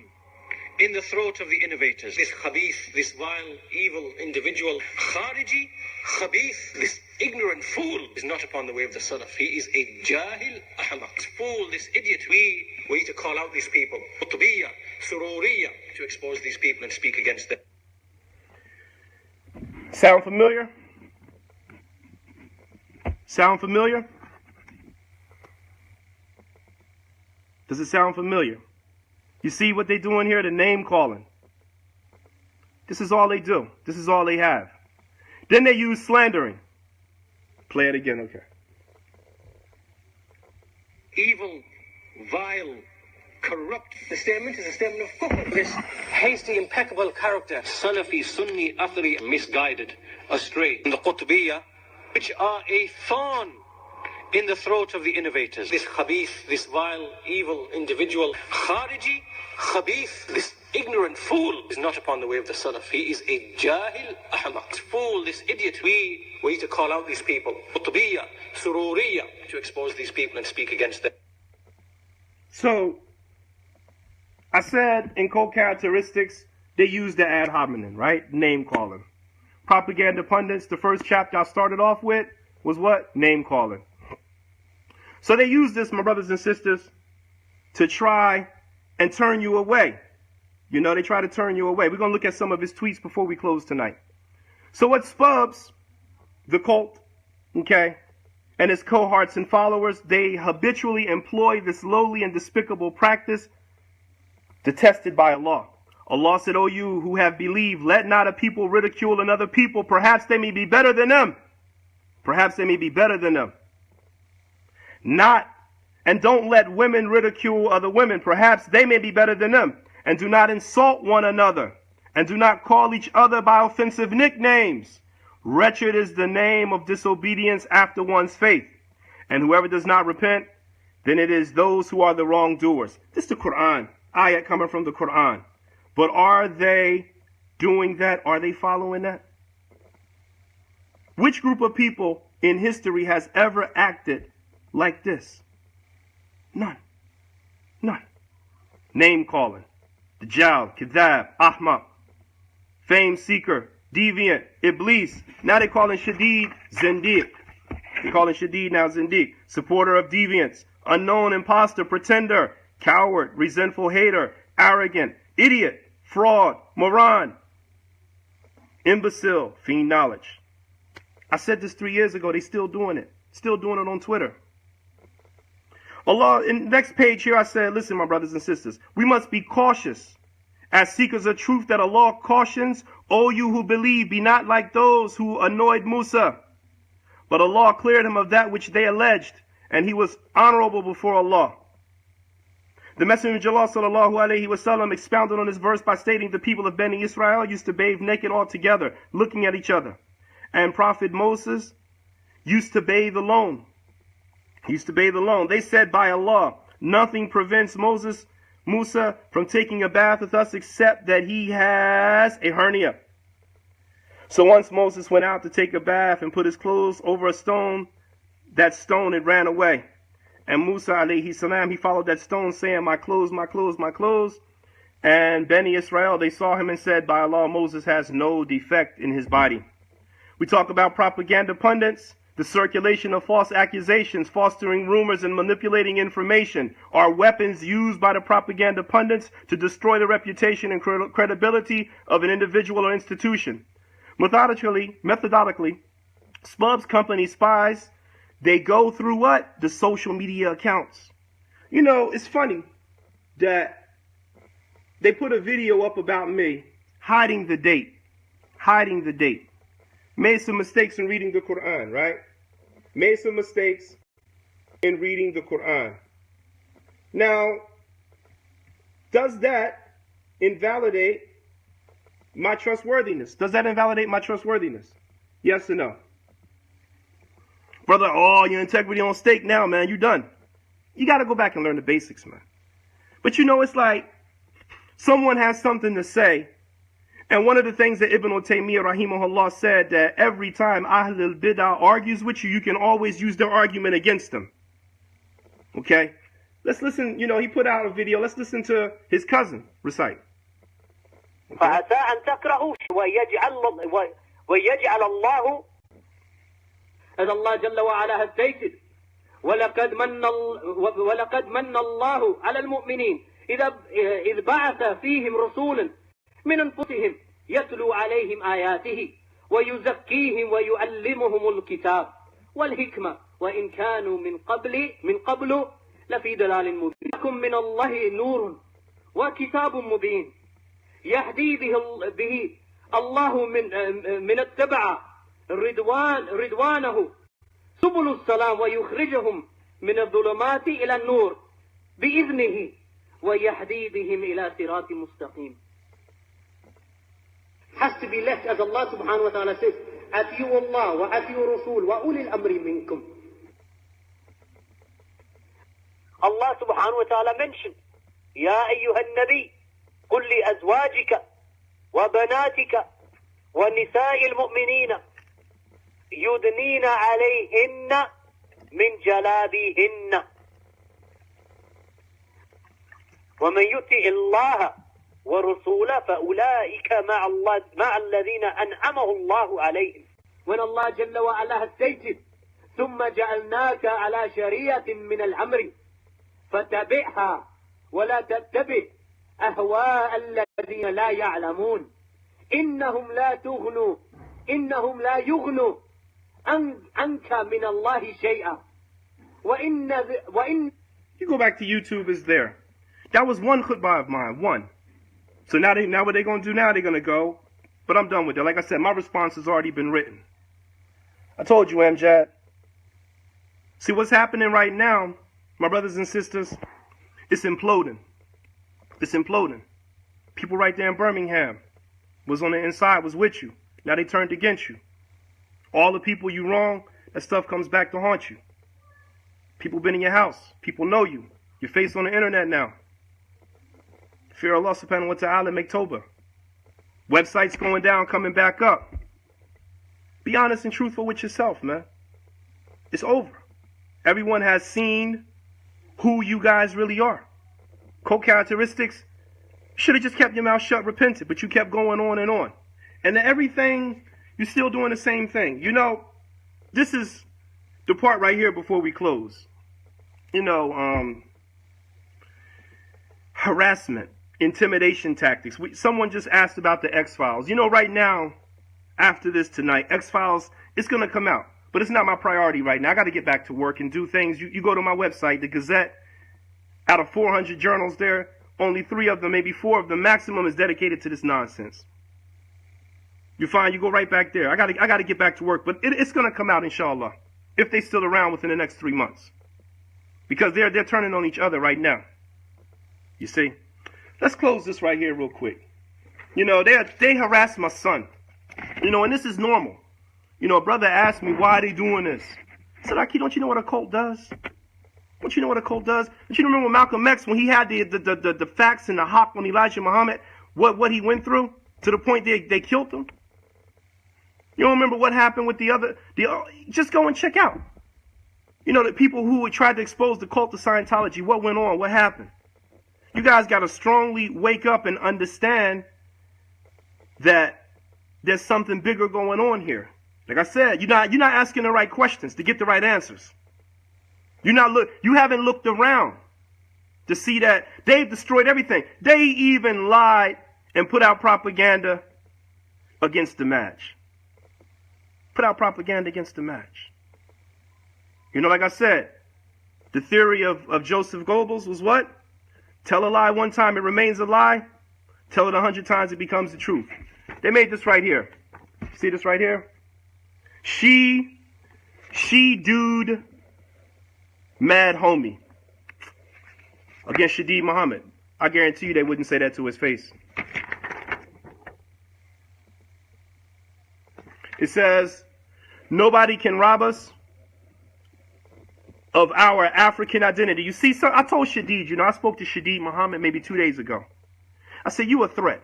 in the throat of the innovators. This khabith, this vile, evil individual, Khariji, khabith, this ignorant fool is not upon the way of the Salaf. He is a jahil, ahmaq, fool, this idiot. We need to call out these people. Qutbiyah, Sururiyah, to expose these people and speak against them. Sound familiar? Sound familiar? Does it sound familiar? You see what they're doing here? The name calling. This is all they do. This is all they have. Then they use slandering. Play it again, okay. Evil, vile, corrupt. The statement is a statement of kufr. This hasty, impeccable character, Salafi, Sunni, Athari, misguided, astray. The Qutbiyah, which are a thorn in the throat of the innovators. This khabith, this vile, evil individual, Khariji, khabith, this ignorant fool is not upon the way of the Salaf. He is a jahil, ahmaq, fool, this idiot. We need to call out these people. Qutbiyah, Sururiyah, to expose these people and speak against them. So, I said in co-characteristics, they use the ad hominem, right? Name calling. Propaganda pundits, the first chapter I started off with was what? Name calling. So they use this, my brothers and sisters, to try and turn you away. You know, they try to turn you away. We're going to look at some of his tweets before we close tonight. So what Spubs, the cult, okay, and his cohorts and followers, they habitually employ this lowly and despicable practice detested by Allah. Allah said, O you who have believed, let not a people ridicule another people. Perhaps they may be better than them. Perhaps they may be better than them. And don't let women ridicule other women. Perhaps they may be better than them. And do not insult one another. And do not call each other by offensive nicknames. Wretched is the name of disobedience after one's faith. And whoever does not repent, then it is those who are the wrongdoers. This is the Quran. Ayat coming from the Quran. But are they doing that? Are they following that? Which group of people in history has ever acted like this? None. None. Name calling. Dajjal, Kadhab, Ahmaq, fame seeker, deviant, Iblis. Now they're calling Shadid Zindiq. They're calling Shadid now Zindiq. Supporter of deviance, unknown imposter, pretender, coward, resentful hater, arrogant, idiot, fraud, moron, imbecile, fiend knowledge. I said this 3 years ago. They still doing it. Still doing it on Twitter. Allah, in the next page here, I said, listen, my brothers and sisters, we must be cautious as seekers of truth that Allah cautions, O you who believe, be not like those who annoyed Musa. But Allah cleared him of that which they alleged, and he was honorable before Allah. The Messenger of Allah sallallahu alaihi wasallam expounded on this verse by stating the people of Bani Israel used to bathe naked all together, looking at each other. And Prophet Moses used to bathe alone. They said, by Allah, nothing prevents Musa from taking a bath with us except that he has a hernia. So once Moses went out to take a bath and put his clothes over a stone, that stone, it ran away. And Musa alayhi salam, he followed that stone saying, my clothes, my clothes, my clothes. And Bani Israel, they saw him and said, by Allah, Moses has no defect in his body. We talk about propaganda pundits. The circulation of false accusations, fostering rumors, and manipulating information are weapons used by the propaganda pundits to destroy the reputation and credibility of an individual or institution. Methodically, Spubs company spies, they go through what? The social media accounts. You know, it's funny that they put a video up about me hiding the date. Made some mistakes in reading the Quran, right? Made some mistakes in reading the Quran. Now, does that invalidate my trustworthiness? Does that invalidate my trustworthiness? Yes or no? Brother, oh, your integrity on stake now, man. You done. You got to go back and learn the basics, man. But you know, it's like someone has something to say. And one of the things that Ibn Taymiyyah rahimahullah said, that every time Ahlul Bid'ah argues with you, you can always use their argument against them. Okay? Let's listen, you know, he put out a video. Let's listen to his cousin recite. فعسى أن تكرهوا ويجعل الله as Allah Jalla wa Ala has stated ولقد من الله على المؤمنين إذ بعث فيهم رسولا من أنفسهم يتلو عليهم آياته ويزكيهم ويعلمهم الكتاب والحكمة وإن كانوا من قبل لفي ضلال مبين. لكم من الله نور وكتاب مبين يهدي به الله من اتبع رضوانه سبل السلام ويخرجهم من الظلمات إلى النور بإذنه ويهدي بهم إلى صراط مستقيم. Has to be left as Allah subhanahu wa ta'ala says, أَتِيُوا اللَّهَ وَأَتِيُوا رَسُولَ وَأُولِي الْأَمْرِ مِنْكُمْ. Allah subhanahu wa ta'ala mentioned, يَا أَيُّهَا النَّبِيُّ قُلْ لِأَزْوَاجِكَ وَبَنَاتِكَ وَنِسَاءِ الْمُؤْمِنِينَ يُدْنِينَ عَلَيْهِنَّ مِنْ جَلَابِهِنَّ وَمَنْ يُطِعِ اللَّهَ ورسوله فأولئك مع الذين أنعمه الله عليهم. When Allah Jalla wa Ala has stated ثم جعلناك على شريعة من الأمر فاتبعها ولا تتبع أهواء الذين لا يعلمون إنهم لا يغنوا عنك من الله شيئا وإن. You go back to YouTube, is there. That was one khutbah of mine, one. So now what they're going to do now, they're going to go, but I'm done with it. Like I said, my response has already been written. I told you, Amjad. See, what's happening right now, my brothers and sisters, it's imploding. It's imploding. People right there in Birmingham was on the inside, was with you. Now they turned against you. All the people you wrong, that stuff comes back to haunt you. People been in your house. People know you. Your face on the internet now. Fear Allah subhanahu wa ta'ala make Tawbah. Websites going down, coming back up. Be honest and truthful with yourself, man. It's over. Everyone has seen who you guys really are. Co-characteristics. You should have just kept your mouth shut, repented, but you kept going on and on. And then everything, you're still doing the same thing. You know, this is the part right here before we close. You know, harassment, intimidation tactics. Someone just asked about the X-Files. You know, right now, after this tonight, X-Files, it's going to come out. But it's not my priority right now. I got to get back to work and do things. You go to my website, the Gazette. Out of 400 journals there, only 3 of them, maybe 4 of them maximum is dedicated to this nonsense. You find you go right back there. I got to get back to work. But it's going to come out, inshallah, if they're still around within the next 3 months. Because they're turning on each other right now. You see? Let's close this right here real quick. You know, they harass my son. You know, and this is normal. You know, a brother asked me, why are they doing this? I said, Aki, don't you know what a cult does? Don't you know what a cult does? Don't you remember Malcolm X when he had the facts and the hawk on Elijah Muhammad? What he went through to the point they killed him? You don't remember what happened with just go and check out. You know, the people who tried to expose the cult of Scientology, what went on, what happened? You guys got to strongly wake up and understand that there's something bigger going on here. Like I said, you're not asking the right questions to get the right answers. You haven't looked around to see that they've destroyed everything. They even lied and put out propaganda against the match. Put out propaganda against the match. You know, like I said, the theory of Joseph Goebbels was what? Tell a lie one time, it remains a lie. Tell it 100 times, it becomes the truth. They made this right here. See this right here? She dude, mad homie against Shadid Muhammad. I guarantee you they wouldn't say that to his face. It says, nobody can rob us of our African identity. You see, I told Shadid, you know, I spoke to Shadid Muhammad maybe 2 days ago. I said, you a threat.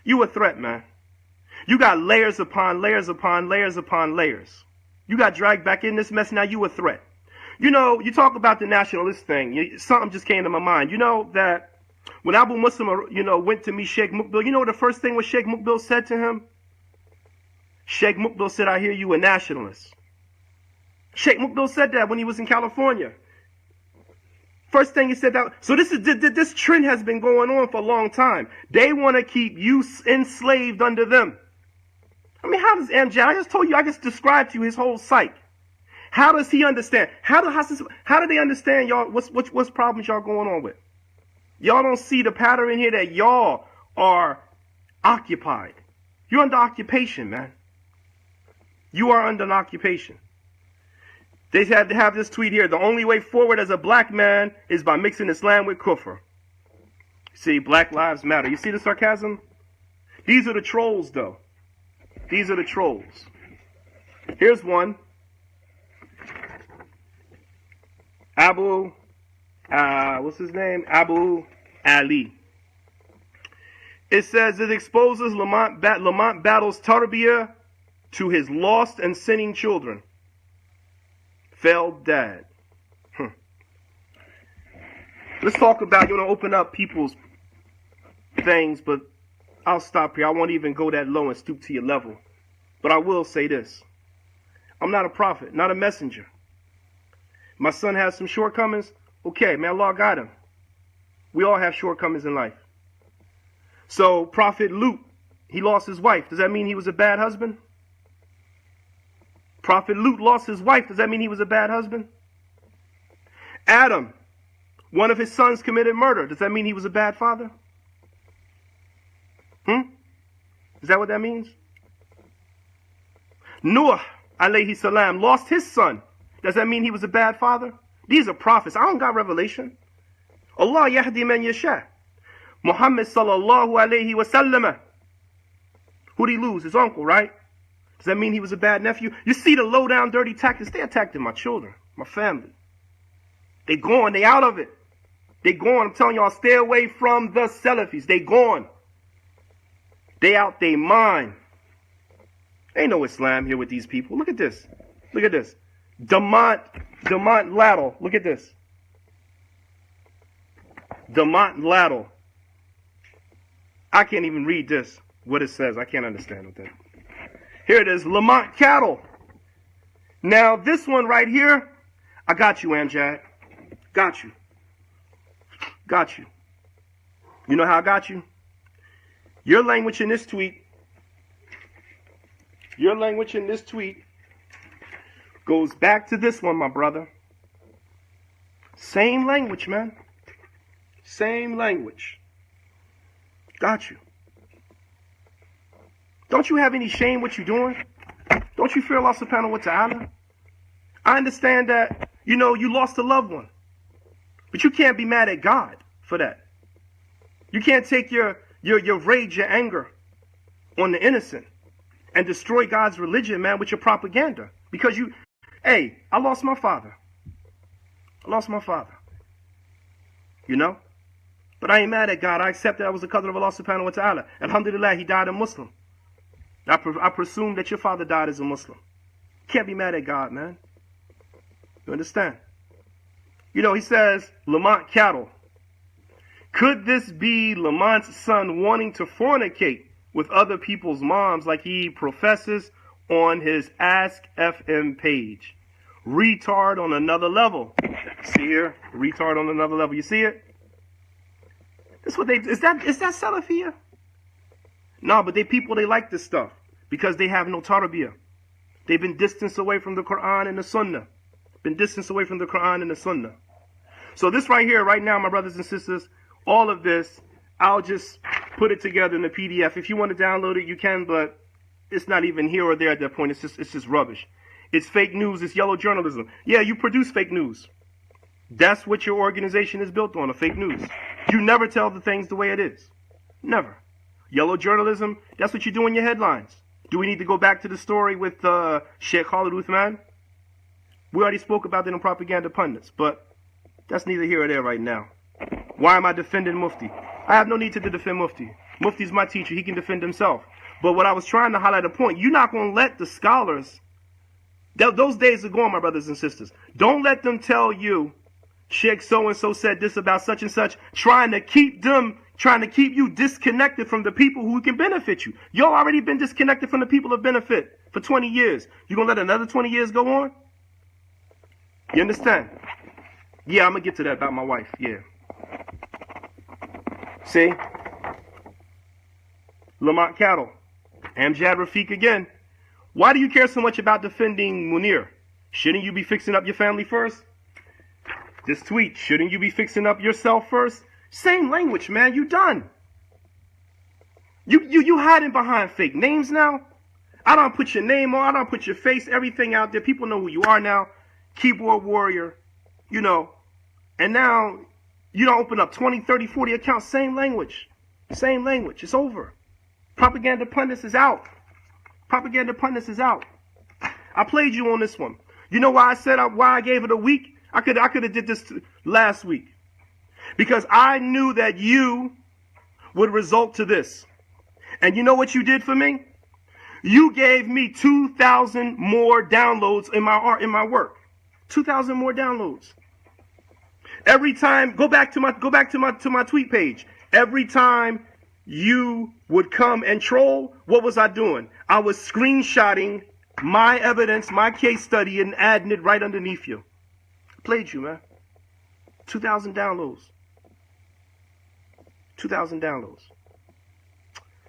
You a threat, man. You got layers upon layers upon layers upon layers. You got dragged back in this mess, now you a threat. You know, you talk about the nationalist thing. Something just came to my mind. You know that when Abu Muslim, you know, went to meet Sheikh Mukbil, you know the first thing what Sheikh Mukbil said to him? Sheikh Mukbil said, I hear you a nationalist. Sheikh Mukbil said that when he was in California. First thing he said that. So this trend has been going on for a long time. They want to keep you enslaved under them. I mean, how does Amjad, I just told you, I just described to you his whole psyche. How does he understand? How do they understand y'all, what's problems y'all going on with? Y'all don't see the pattern in here that y'all are occupied. You're under occupation, man. You are under an occupation. They had to have this tweet here. The only way forward as a black man is by mixing Islam with kufr. See, Black Lives Matter. You see the sarcasm? These are the trolls, though. These are the trolls. Here's one. What's his name? Abu Ali. It says it exposes Lamont battles Tarbiyah to his lost and sinning children. Failed dad. Let's talk about, you want to open up people's things, but I'll stop here. I won't even go that low and stoop to your level. But I will say this. I'm not a prophet, not a messenger. My son has some shortcomings. Okay, may Allah guide him. We all have shortcomings in life. So, Prophet Lut, he lost his wife. Does that mean he was a bad husband? Prophet Lut lost his wife. Does that mean he was a bad husband? Adam, one of his sons committed murder. Does that mean he was a bad father? Is that what that means? Noah, alayhi salam, lost his son. Does that mean he was a bad father? These are prophets. I don't got revelation. Allah yahdi man yasha. Muhammad sallallahu alayhi wa sallam. Who'd he lose? His uncle, right? Does that mean he was a bad nephew? You see the low down dirty tactics? They attacked my children, my family. They gone. They out of it. They gone. I'm telling y'all, stay away from the Salafis. They gone. They out they mind. Ain't no Islam here with these people. Look at this. Look at this. Demont Laddle. Look at this. Demont Laddle. I can't even read this. What it says. I can't understand what that. Here it is. Lamont Cattle. Now this one right here. I got you, Amjad. Got you. Got you. You know how I got you? Your language in this tweet goes back to this one, my brother. Same language, man. Same language. Got you. Don't you have any shame what you're doing? Don't you fear Allah subhanahu wa ta'ala? I understand that, you lost a loved one. But you can't be mad at God for that. You can't take your rage, your anger on the innocent and destroy God's religion, man, with your propaganda. Because I lost my father. But I ain't mad at God. I accept that I was the qadr of Allah subhanahu wa ta'ala. Alhamdulillah, he died a Muslim. I presume that your father died as a Muslim. Can't be mad at God, man. You understand? He says, Lamont Cattle. Could this be Lamont's son wanting to fornicate with other people's moms like he professes on his Ask FM page? Retard on another level. See here? Retard on another level. You see it? That's what is that Salafi? No, but they like this stuff because they have no tarbiyah. They've been distanced away from the Quran and the Sunnah. So this right here, right now, my brothers and sisters, all of this, I'll just put it together in a PDF. If you want to download it, you can, but it's not even here or there at that point. It's just rubbish. It's fake news. It's yellow journalism. Yeah, you produce fake news. That's what your organization is built on, a fake news. You never tell the things the way it is. Never. Yellow journalism, that's what you do in your headlines. Do we need to go back to the story with Sheikh Khalid Uthman? We already spoke about that in Propaganda Pundits, but that's neither here or there right now. Why am I defending Mufti? I have no need to defend Mufti. Mufti's my teacher. He can defend himself. But what I was trying to highlight a point, you're not going to let the scholars, those days are gone, my brothers and sisters. Don't let them tell you, Sheikh so-and-so said this about such and such, trying to keep you disconnected from the people who can benefit you. You've already been disconnected from the people of benefit for 20 years. You going to let another 20 years go on? You understand? Yeah, I'm going to get to that about my wife. Yeah. See? Lamont Cattle. Amjad Rafiq again. Why do you care so much about defending Munir? Shouldn't you be fixing up your family first? This tweet, shouldn't you be fixing up yourself first? Same language, man. You done. You hiding behind fake names now. I don't put your name on. I don't put your face, everything out there. People know who you are now. Keyboard warrior, And now you don't open up 20, 30, 40 accounts. Same language. It's over. Propaganda Pundits is out. I played you on this one. You know why I gave it a week? I could have did this last week. Because I knew that you would result to this. And you know what you did for me? You gave me 2,000 more downloads in my work. 2,000 more downloads. Every time, go back to my tweet page. Every time you would come and troll, what was I doing? I was screenshotting my evidence, my case study, and adding it right underneath you. Played you, man. 2,000 downloads. 2,000 downloads.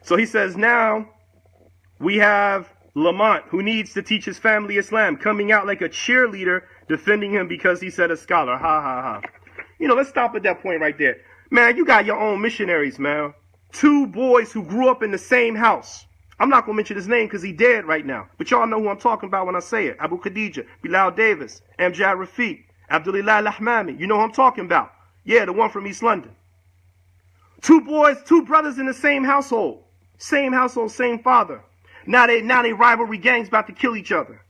So he says now we have Lamont, who needs to teach his family Islam, coming out like a cheerleader, defending him because he said a scholar. Ha, ha, ha. Let's stop at that point right there. Man, you got your own missionaries, man. 2 boys who grew up in the same house. I'm not going to mention his name because he's dead right now. But y'all know who I'm talking about when I say it. Abu Khadija, Bilal Davis, Amjad Rafiq, Abdullah Lahmami. You know who I'm talking about. Yeah, the one from East London. 2 brothers in the same household. Same household, same father. Now they rivalry gangs about to kill each other.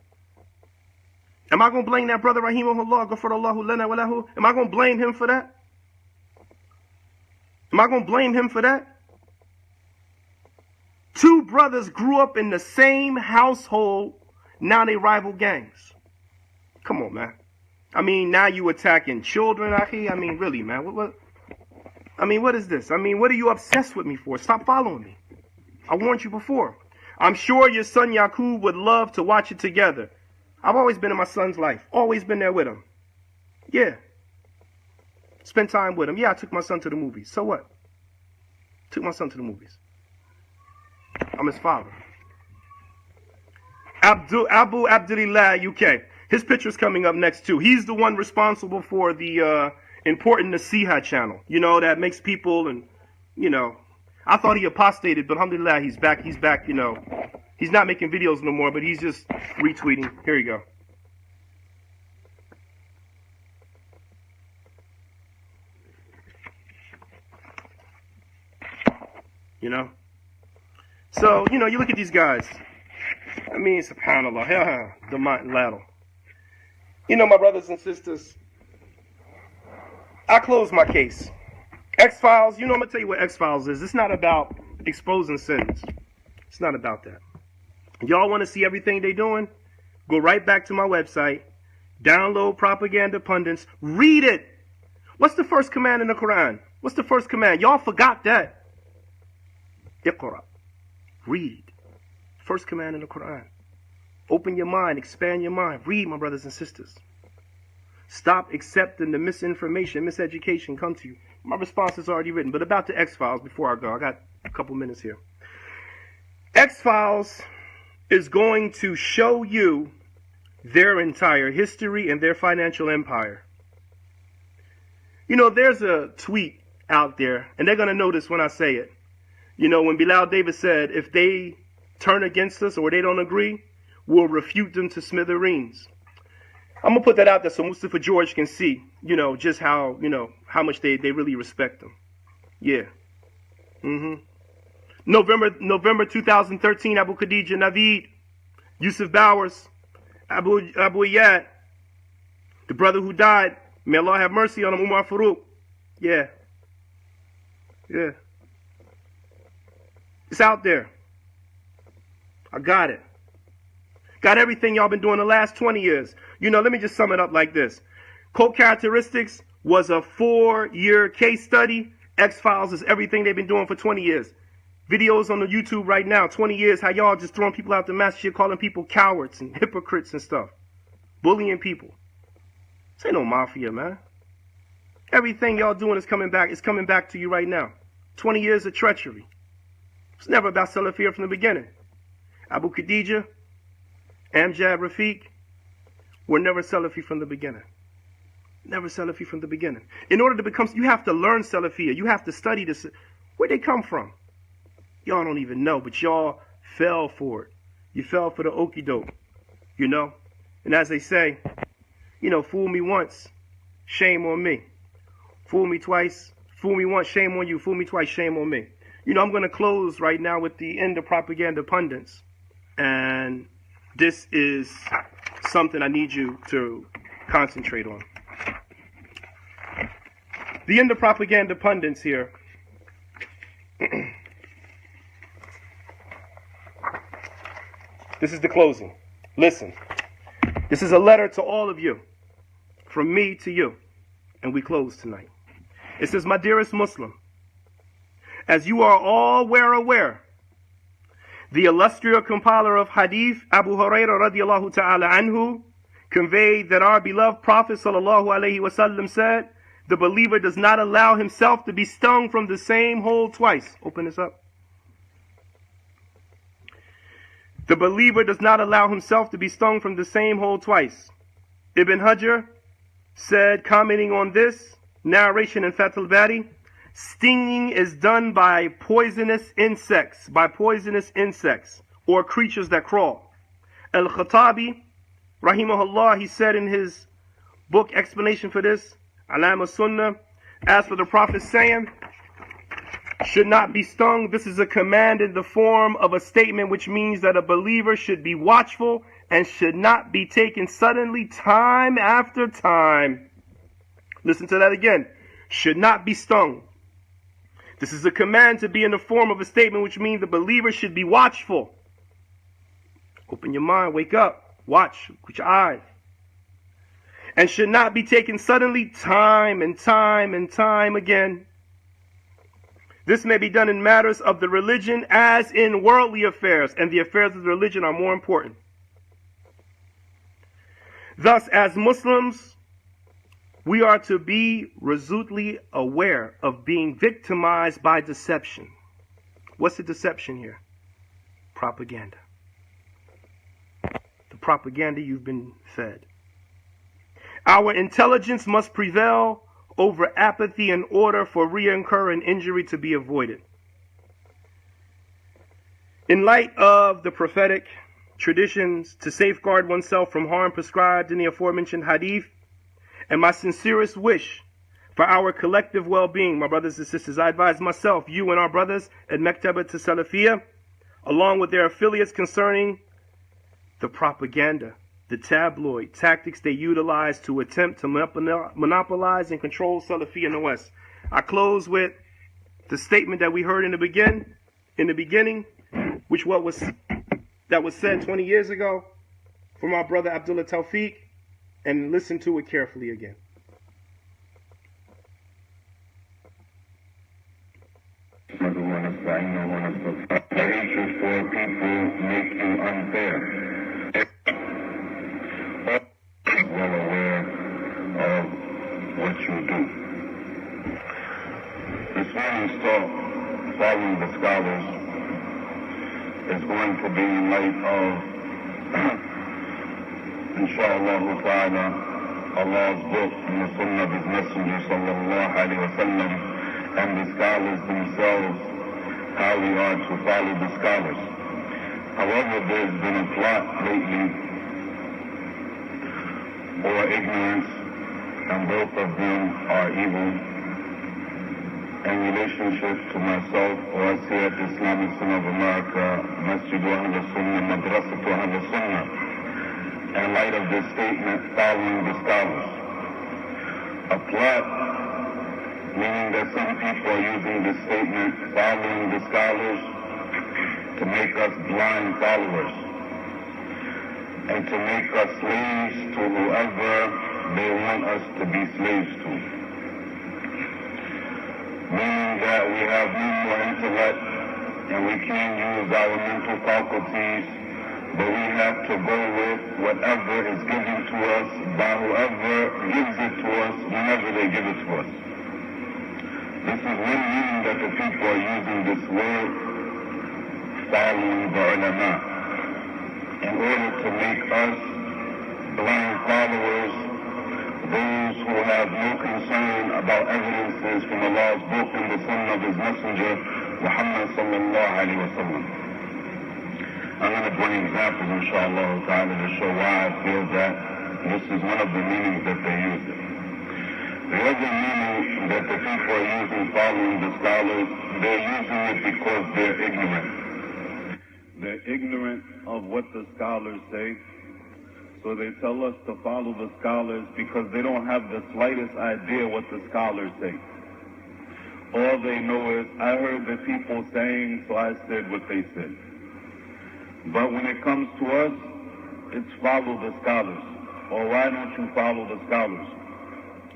Am I going to blame that brother Rahimahullah, Ghafarallahu lana wa lahu? Am I going to blame him for that? Am I going to blame him for that? 2 brothers grew up in the same household. Now they rival gangs. Come on, man. I mean, now you attacking children, Akhi. I mean, really, man. What? I mean, what is this? I mean, what are you obsessed with me for? Stop following me. I warned you before. I'm sure your son Yaqub would love to watch it together. I've always been in my son's life. Always been there with him. Yeah. Spend time with him. Yeah, I took my son to the movies. So what? Took my son to the movies. I'm his father. Abu Abdulillah, UK. His picture's coming up next too. He's the one responsible for the important Nasiha channel. You know, that makes people and, you know, I thought he apostated, but alhamdulillah, he's back, you know. He's not making videos no more, but he's just retweeting. Here you go. You know? So, you know, you look at these guys. I mean, subhanAllah, the ladle. You know, my brothers and sisters, I close my case. X-Files, you know, I'm going to tell you what X-Files is. It's not about exposing sins. It's not about that. Y'all want to see everything they doing? Go right back to my website. Download Propaganda Pundits. Read it. What's the first command in the Quran? What's the first command? Y'all forgot that. Iqra. Read. First command in the Quran. Open your mind. Expand your mind. Read, my brothers and sisters. Stop accepting the misinformation, miseducation come to you. My response is already written. But about the X-Files, before I go, I got a couple minutes here. X-Files is going to show you their entire history and their financial empire. You know, there's a tweet out there, and they're going to notice when I say it. You know, when Bilal Davis said, if they turn against us or they don't agree, we'll refute them to smithereens. I'm going to put that out there so Mustafa George can see, you know, just how, you know, how much they really respect them. Yeah. November 2013, Abu Khadija Naveed, Yusuf Bowers, Abu Iyad, the brother who died, may Allah have mercy on him, Umar Farouk. Yeah. Yeah. It's out there. I got it. Got everything y'all been doing the last 20 years. You know, let me just sum it up like this. Cult Characteristics was a 4-year case study. X-Files is everything they've been doing for 20 years. Videos on the YouTube right now, 20 years, how y'all just throwing people out the masjid, calling people cowards and hypocrites and stuff. Bullying people. This ain't no mafia, man. Everything y'all doing is coming back. It's coming back to you right now. 20 years of treachery. It's never about Salafi from the beginning. Abu Khadija, Amjad Rafiq, were never Salafi from the beginning. Never Salafi from the beginning. In order to become, you have to learn Salafiyah. You have to study this. Where'd they come from? Y'all don't even know, but y'all fell for it. You fell for the okie doke, you know? And as they say, you know, fool me once, shame on me. Fool me twice, fool me once, shame on you. Fool me twice, shame on me. You know, I'm going to close right now with the end of Propaganda Pundits. And this is something I need you to concentrate on. The end of Propaganda Pundits here. This is the closing. Listen. This is a letter to all of you. From me to you. And we close tonight. It says, my dearest Muslim, as you are all well aware, the illustrious compiler of Hadith, Abu Hurairah radiallahu ta'ala anhu, conveyed that our beloved Prophet sallallahu alaihi wasallam said, the believer does not allow himself to be stung from the same hole twice. Open this up. The believer does not allow himself to be stung from the same hole twice. Ibn Hajar said, commenting on this narration in Fath al-Bari, stinging is done by poisonous insects, or creatures that crawl. Al-Khattabi, rahimahullah, he said in his book explanation for this, Alam al-Sunnah, as for the Prophet saying, should not be stung, this is a command in the form of a statement, which means that a believer should be watchful and should not be taken suddenly time after time. Listen to that again. Should not be stung. This is a command to be in the form of a statement, which means the believer should be watchful. Open your mind, wake up, watch with your eyes. And should not be taken suddenly time and time and time again. This may be done in matters of the religion as in worldly affairs, and the affairs of the religion are more important. Thus, as Muslims, We are to be resolutely aware of being victimized by deception. What's the deception here? Propaganda. The propaganda you've been fed. Our intelligence must prevail over apathy in order for recurrent injury to be avoided. In light of the prophetic traditions to safeguard oneself from harm prescribed in the aforementioned hadith, and my sincerest wish for our collective well-being, my brothers and sisters, I advise myself, you and our brothers at Mektaba to Salafiyah, along with their affiliates concerning the propaganda, the tabloid tactics they utilize to attempt to monopolize and control Salafi in the West. I close with the statement that we heard in the beginning, which that was said 20 years ago from our brother Abdullah Tawfiq, and listen to it carefully again. The hatred for people make you unfair. Well aware of what you do. This morning's talk, following the scholars, is going to be in light of, inshallah ta'ala, Allah's book and the sunnah of His Messenger sallallahu alayhi wa sallam, and the scholars themselves, how we are to follow the scholars. However, there's been a plot lately or ignorance, and both of them are evil, in relationship to myself, or us here at the Islamic Center of America, Masjid Ahl Sunnah, Madrasa Ahl Sunnah, in light of this statement, following the scholars. A plot, meaning that some people are using this statement, following the scholars, to make us blind followers, and to make us slaves to whoever they want us to be slaves to. Meaning that we have no more intellect and we can't use our mental faculties, but we have to go with whatever is given to us by whoever gives it to us whenever they give it to us. This is one meaning that the people are using this word, following the ulama, in order to make us blind followers, those who have no concern about evidences from Allah's book and the sunnah of His Messenger, Muhammad sallallahu alayhi wa sallam. I'm going to bring examples, inshallah ta'ala, to show why I feel that this is one of the meanings that they use it. The other meaning that the people are using following the scholars, they're using it because they're ignorant. They're ignorant of what the scholars say, so they tell us to follow the scholars because they don't have the slightest idea what the scholars say. All they know is, I heard the people saying, so I said what they said. But when it comes to us, it's follow the scholars. Or why don't you follow the scholars?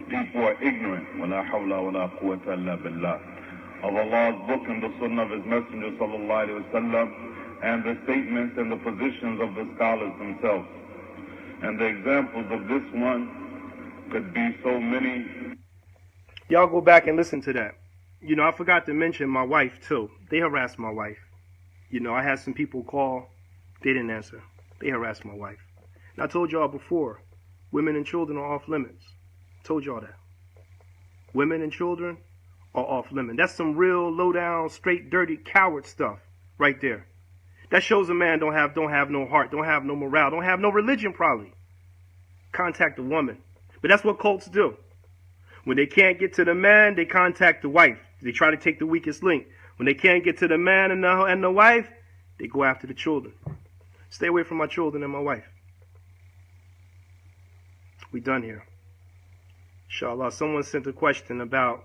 People are ignorant, وَلَا حَوْلَ وَلَا قُوَّةَ إِلَّا بِاللَّهِ, of Allah's book and the sunnah of His Messenger sallallahu alayhi wa sallam, and the statements and the positions of the scholars themselves. And the examples of this one could be so many. Y'all go back and listen to that. You know, I forgot to mention my wife too. They harassed my wife. You know, I had some people call. They didn't answer. They harassed my wife. And I told y'all before, women and children are off limits. I told y'all that. Women and children are off limits. That's some real low down, straight, dirty, coward stuff right there. That shows a man don't have no heart, don't have no morale, don't have no religion probably. Contact a woman. But that's what cults do. When they can't get to the man, they contact the wife. They try to take the weakest link. When they can't get to the man and the wife, they go after the children. Stay away from my children and my wife. We done here. Inshallah, someone sent a question about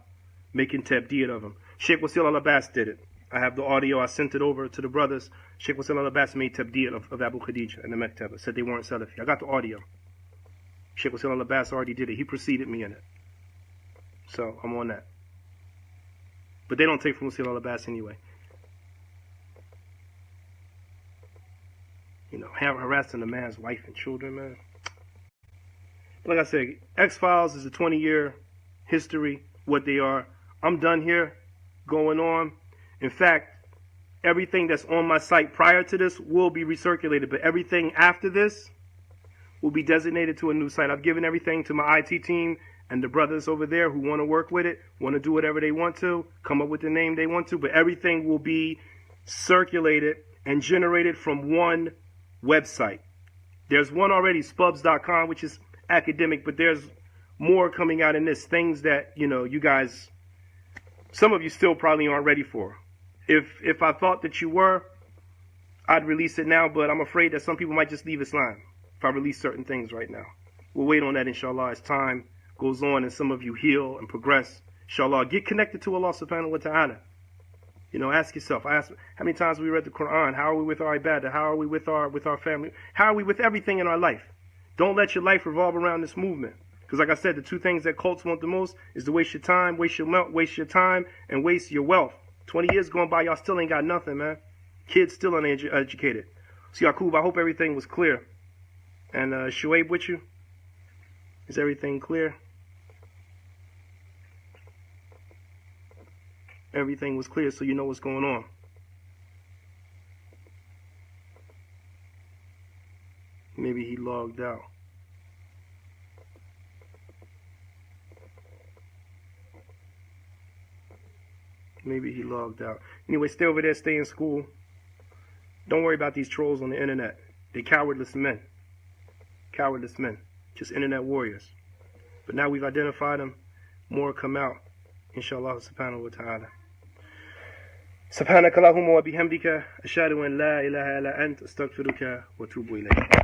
making tabdiyat of him. Sheikh Wasil al-Abbas did it. I have the audio. I sent it over to the brothers. Sheikh Wasil al-Abbas made tabdiyat of Abu Khadija and the Mektaba. Said they weren't Salafi. I got the audio. Sheikh Wasil al-Abbas already did it. He preceded me in it. So I'm on that. But they don't take from Wasil al-Abbas anyway. You know, harassing a man's wife and children, man. like I said, X-Files is a 20-year history, what they are. I'm done here, going on. In fact, everything that's on my site prior to this will be recirculated, but everything after this will be designated to a new site. I've given everything to my IT team and the brothers over there who want to work with it, want to do whatever they want to, come up with the name they want to, but everything will be circulated and generated from one website. There's one already, spubs.com, which is academic, but there's more coming out in this, things that, you know, you guys, some of you still probably aren't ready for. If I thought that you were, I'd release it now, but I'm afraid that some people might just leave Islam if I release certain things right now. We'll wait on that, inshallah, as time goes on and some of you heal and progress. Inshallah, get connected to Allah subhanahu wa ta'ala. You know, ask yourself, how many times we read the Quran? How are we with our ibadah? How are we with our family? How are we with everything in our life? Don't let your life revolve around this movement. Because like I said, the two things that cults want the most is to waste your time, waste your time, and waste your wealth. 20 years going by, y'all still ain't got nothing, man. Kids still uneducated. So Yaqub, I hope everything was clear. And Shuaib with you? Is everything clear? Everything was clear, so you know what's going on. Maybe he logged out. Maybe he logged out. Anyway, stay over there, stay in school. Don't worry about these trolls on the internet. They're cowardless men. Cowardless men. Just internet warriors. But now we've identified them. More come out. Inshallah subhanahu wa ta'ala. سبحانك اللهم وبحمدك أشهد أن لا إله إلا أنت أستغفرك وأتوب إليك